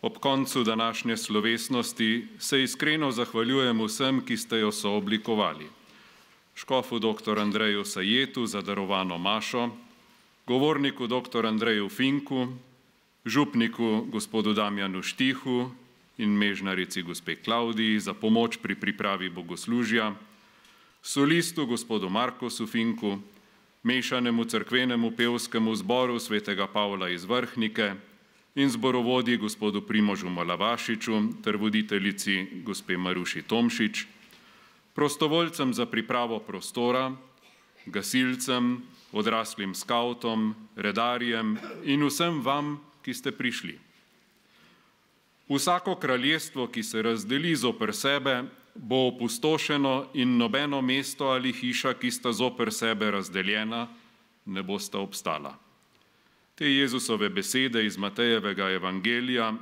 Ob koncu današnje slovesnosti se iskreno zahvaljujem vsem, ki ste jo sooblikovali. Škofu dr. Andreju Sajetu za darovano mašo, govorniku dr. Andreju Finku, župniku gospodu Damjanu Štihu in mežnarici gospe Klaudiji za pomoč pri pripravi bogoslužja, solistu gospodu Markosu Finku, mešanemu cerkvenemu pevskemu zboru svetega Pavla iz Vrhnike in zborovodji gospodu Primožu Malavašiču ter voditeljici gospe Maruši Tomšič, prostovoljcem za pripravo prostora, gasilcem, odraslim skavtom, redarjem in vsem vam, ki ste prišli. Vsako kraljestvo, ki se razdeli zoper sebe, bo opustošeno in nobeno mesto ali hiša, ki sta zoper sebe razdeljena, ne bosta obstala. Te Jezusove besede iz Matejevega evangelija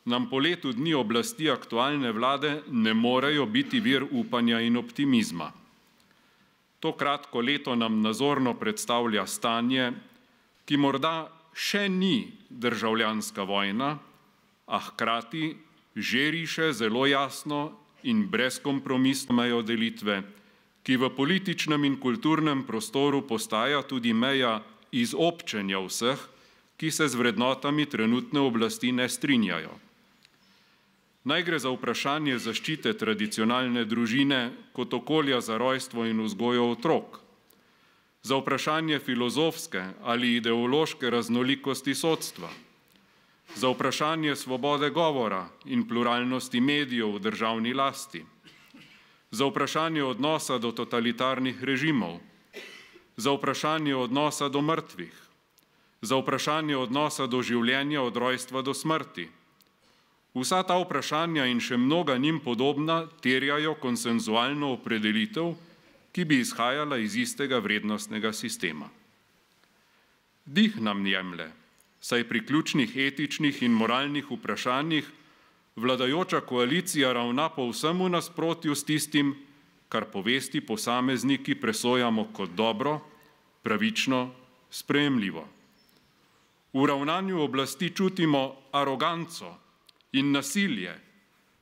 nam po letu dni oblasti aktualne vlade ne morejo biti vir upanja in optimizma. To kratko leto nam nazorno predstavlja stanje, ki morda še ni državljanska vojna, a hkrati že riše zelo jasno in brezkompromisno mejo delitve, ki v političnem in kulturnem prostoru postaja tudi meja izobčenja vseh, ki se z vrednotami trenutne oblasti ne strinjajo. Naj gre za vprašanje zaščite tradicionalne družine kot okolja za rojstvo in vzgojo otrok, za vprašanje filozofske ali ideološke raznolikosti sodstva, za vprašanje svobode govora in pluralnosti medijev v državni lasti, za vprašanje odnosa do totalitarnih režimov, za vprašanje odnosa do mrtvih, za vprašanje odnosa do življenja od rojstva do smrti. Vsa ta vprašanja in še mnoga njim podobna terjajo konsenzualno opredelitev, ki bi izhajala iz istega vrednostnega sistema. Dih nam jemlje, saj pri ključnih etičnih in moralnih vprašanjih vladajoča koalicija ravna povsem v nasprotju s tistim, kar po vesti posamezniki presojamo kot dobro, pravično, sprejemljivo. V ravnanju oblasti čutimo aroganco in nasilje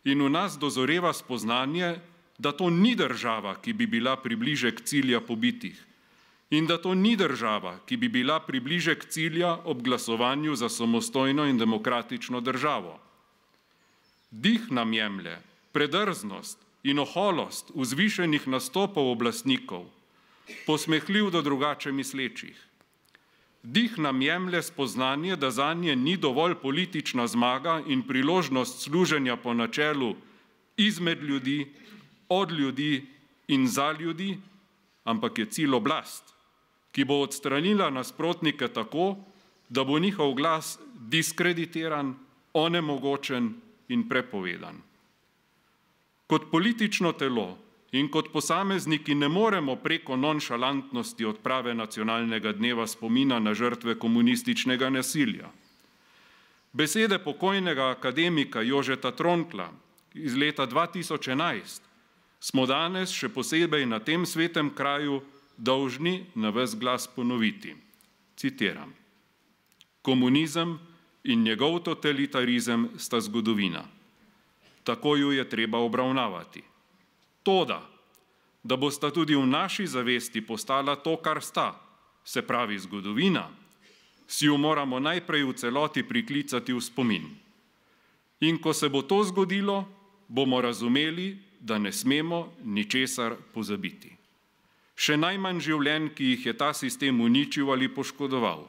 in v nas dozoreva spoznanje, da to ni država, ki bi bila približek cilja pobitih in da to ni država, ki bi bila približek cilja ob glasovanju za samostojno in demokratično državo. Dih nam jemlje predrznost in oholost vzvišenih nastopov oblastnikov, posmehljiv do drugače mislečih. Dih nam jemlje spoznanje, da zanje ni dovolj politična zmaga in priložnost služenja po načelu izmed ljudi, od ljudi in za ljudi, ampak je cilj oblast, ki bo odstranila nasprotnike tako, da bo njihov glas diskreditiran, onemogočen in prepovedan. Kot politično telo in kot posamezniki ne moremo preko nonšalantnosti odprave nacionalnega dneva spomina na žrtve komunističnega nasilja. Besede pokojnega akademika Jožeta Trontlja iz leta 2011 smo danes še posebej na tem svetem kraju dolžni na ves glas ponoviti. Citiram: komunizem in njegov totalitarizem sta zgodovina. Tako jo je treba obravnavati. Toda, da bosta tudi v naši zavesti postala to, kar sta, se pravi zgodovina, si jo moramo najprej v celoti priklicati v spomin. In ko se bo to zgodilo, bomo razumeli, da ne smemo ničesar pozabiti. Še najmanj življenj, ki jih je ta sistem uničil ali poškodoval.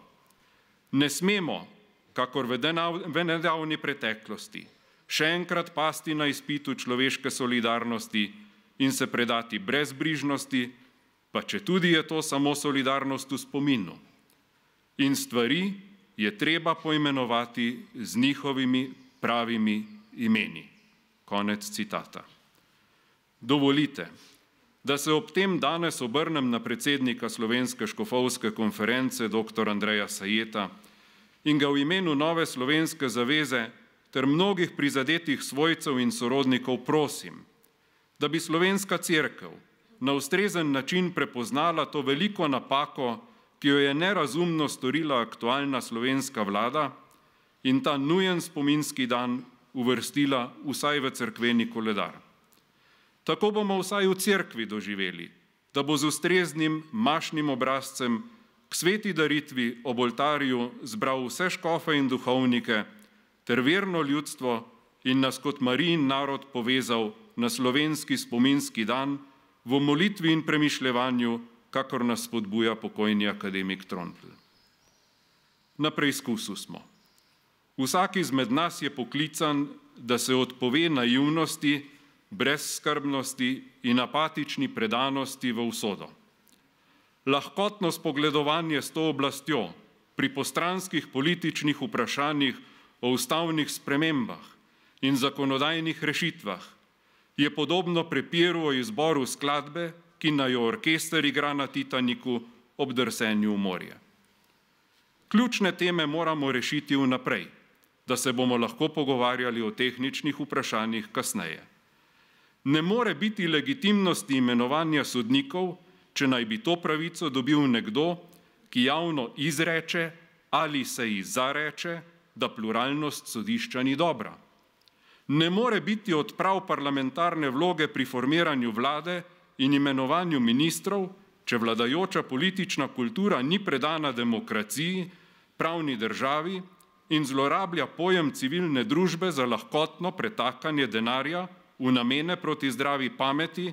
Ne smemo, kakor v nedavni preteklosti, še enkrat pasti na izpitu človeške solidarnosti in se predati brezbrižnosti, pa četudi je to samo solidarnost v spominu. In stvari je treba poimenovati z njihovimi pravimi imeni. Konec citata. Dovolite, da se ob tem danes obrnem na predsednika Slovenske škofovske konference dr. Andreja Sajeta in ga v imenu Nove slovenske zaveze ter mnogih prizadetih svojcev in sorodnikov prosim, da bi Slovenska cerkev na ustrezen način prepoznala to veliko napako, ki jo je nerazumno storila aktualna slovenska vlada in ta nujen spominski dan uvrstila vsaj v cerkveni koledar. Tako bomo vsaj v cerkvi doživeli, da bo z ustreznim mašnim obrazcem k sveti daritvi ob oltarju zbral vse škofe in duhovnike ter verno ljudstvo in nas kot Marijin narod povezal na slovenski spominski dan v molitvi in premišljevanju, kakor nas spodbuja pokojni akademik Trontlj. Na preizkusu smo. Vsak izmed nas je poklican, da se odpove naivnosti, brezskrbnosti in apatični predanosti v usodo. lahkotno spogledovanje s to oblastjo pri postranskih političnih vprašanjih o ustavnih spremembah in zakonodajnih rešitvah je podobno prepiru o izboru skladbe, ki naj jo orkester igra na Titaniku ob drsenju v morje. Ključne teme moramo rešiti vnaprej, da se bomo lahko pogovarjali o tehničnih vprašanjih kasneje. Ne more biti legitimnosti imenovanja sodnikov, če naj bi to pravico dobil nekdo, ki javno izreče ali se ji zareče, da pluralnost sodišča ni dobra. Ne more biti odprav parlamentarne vloge pri formiranju vlade in imenovanju ministrov, če vladajoča politična kultura ni predana demokraciji, pravni državi in zlorablja pojem civilne družbe za lahkotno pretakanje denarja v namene proti zdravi pameti,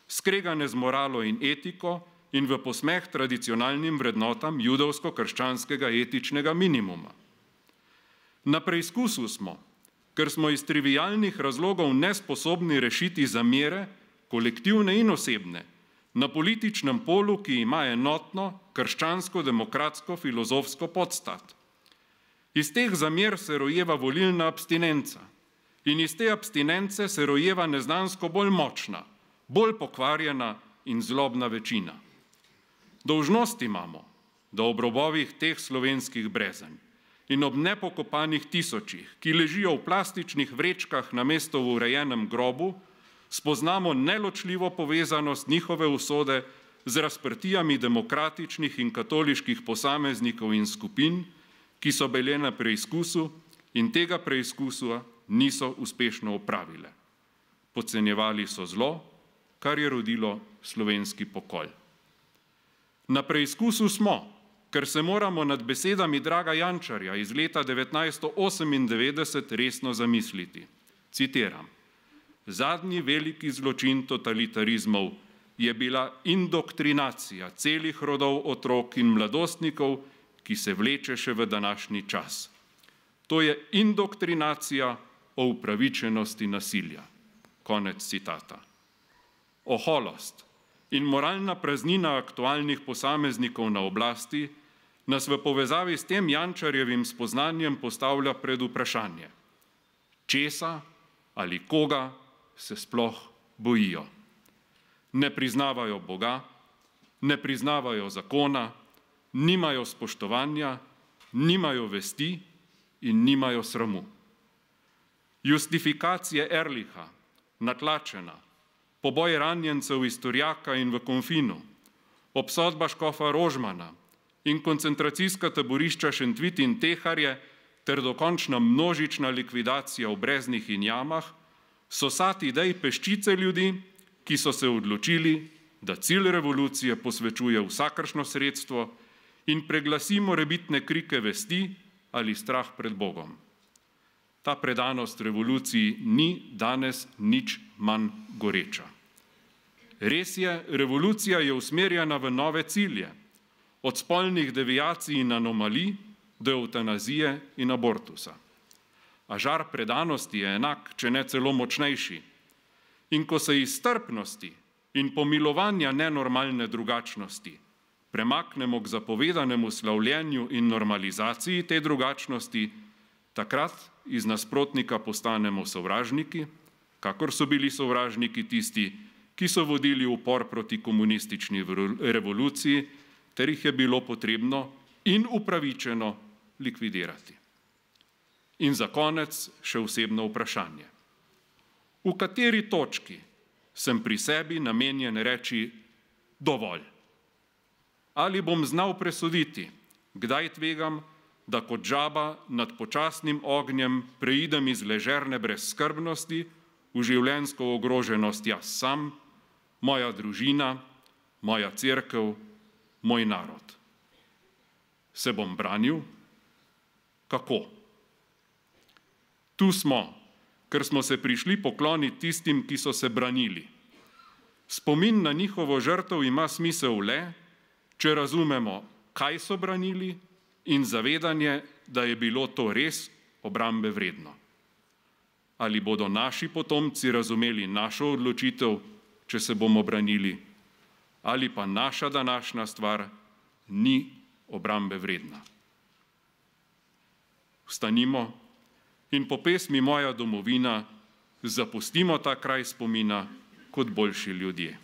skregane z moralo in etiko in v posmeh tradicionalnim vrednotam judovsko-krščanskega etičnega minimuma. Na preizkusu smo, ker smo iz trivialnih razlogov nesposobni rešiti zamere, kolektivne in osebne, na političnem polu, ki ima enotno, krščansko-demokratsko filozofsko podstat. Iz teh zamer se rojeva volilna abstinenca in iz te abstinence se rojeva neznansko bolj močna, bolj pokvarjena in zlobna večina. Dolžnost imamo, da ob robovih teh slovenskih brezenj in ob nepokopanih tisočih, ki ležijo v plastičnih vrečkah namesto v urejenem grobu, spoznamo neločljivo povezanost njihove usode z razprtijami demokratičnih in katoliških posameznikov in skupin, ki so bile na preizkusu in tega preizkusa niso uspešno opravile. Podcenjevali so zlo, kar je rodilo slovenski pokol. Na preizkusu smo, ker se moramo nad besedami Draga Jančarja iz leta 1998 resno zamisliti. Citiram: zadnji veliki zločin totalitarizmov je bila indoktrinacija celih rodov otrok in mladostnikov, ki se vleče še v današnji čas. To je indoktrinacija o upravičenosti nasilja. Konec citata. Oholost in moralna praznina aktualnih posameznikov na oblasti nas v povezavi s tem Jančarjevim spoznanjem postavlja pred vprašanje: česa ali koga se sploh bojijo? Ne priznavajo Boga, ne priznavajo zakona, nimajo spoštovanja, nimajo vesti in nimajo sramu. Justifikacije Erlicha, natlačena, poboj ranjencev iz Turjaka in v Konfinu, obsodba škofa Rožmana in koncentracijska taborišča Šentvid in Teharje ter dokončna množična likvidacija v Breznih in Jamah so sad idej peščice ljudi, ki so se odločili, da cilj revolucije posvečuje vsakršno sredstvo in preglasi morebitne krike vesti ali strah pred Bogom. Ta predanost revoluciji ni danes nič manj goreča. Res je, revolucija je usmerjena v nove cilje, od spolnih deviacij in anomalij do eutanazije in abortusa. A žar predanosti je enak, če ne celo močnejši. In ko se iz strpnosti in pomilovanja nenormalne drugačnosti premaknemo k zapovedanemu slavljenju in normalizaciji te drugačnosti, takrat iz nasprotnika postanemo sovražniki, kakor so bili sovražniki tisti, ki so vodili upor proti komunistični revoluciji, ter jih je bilo potrebno in upravičeno likvidirati. In za konec še osebno vprašanje. V kateri točki sem pri sebi namenjen reči dovolj? Ali bom znal presoditi, kdaj tvegam, da kot žaba nad počasnim ognjem preidem iz ležerne brezskrbnosti v življenjsko ogroženost jaz sam, moja družina, moja cerkev, moj narod. Se bom branil? Kako? Tu smo, ker smo se prišli pokloniti tistim, ki so se branili. Spomin na njihovo žrtev ima smisel le, če razumemo, kaj so branili in zavedanje, da je bilo to res obrambe vredno. Ali bodo naši potomci razumeli našo odločitev, če se bomo branili? ali pa naša današnja stvar ni obrambe vredna. Vstanimo in po pesmi Moja domovina zapustimo ta kraj spomina kot boljši ljudje.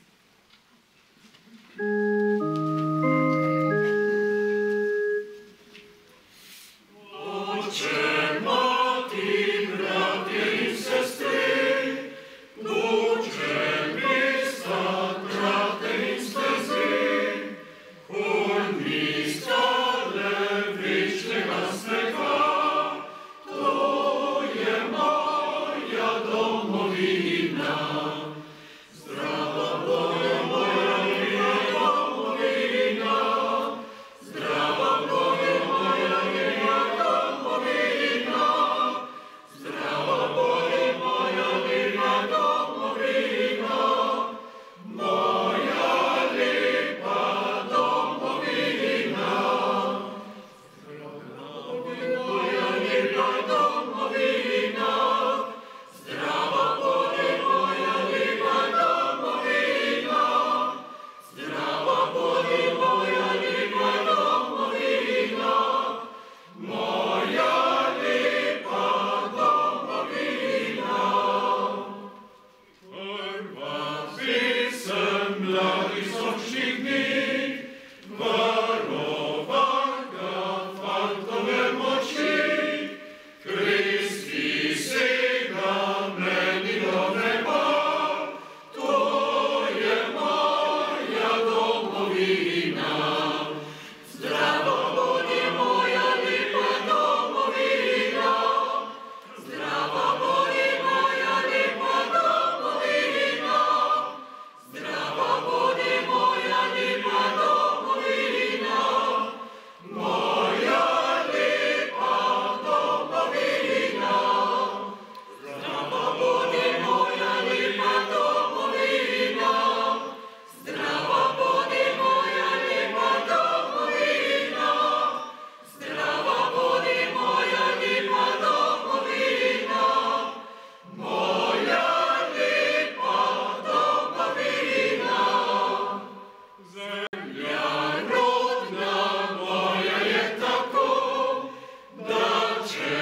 Če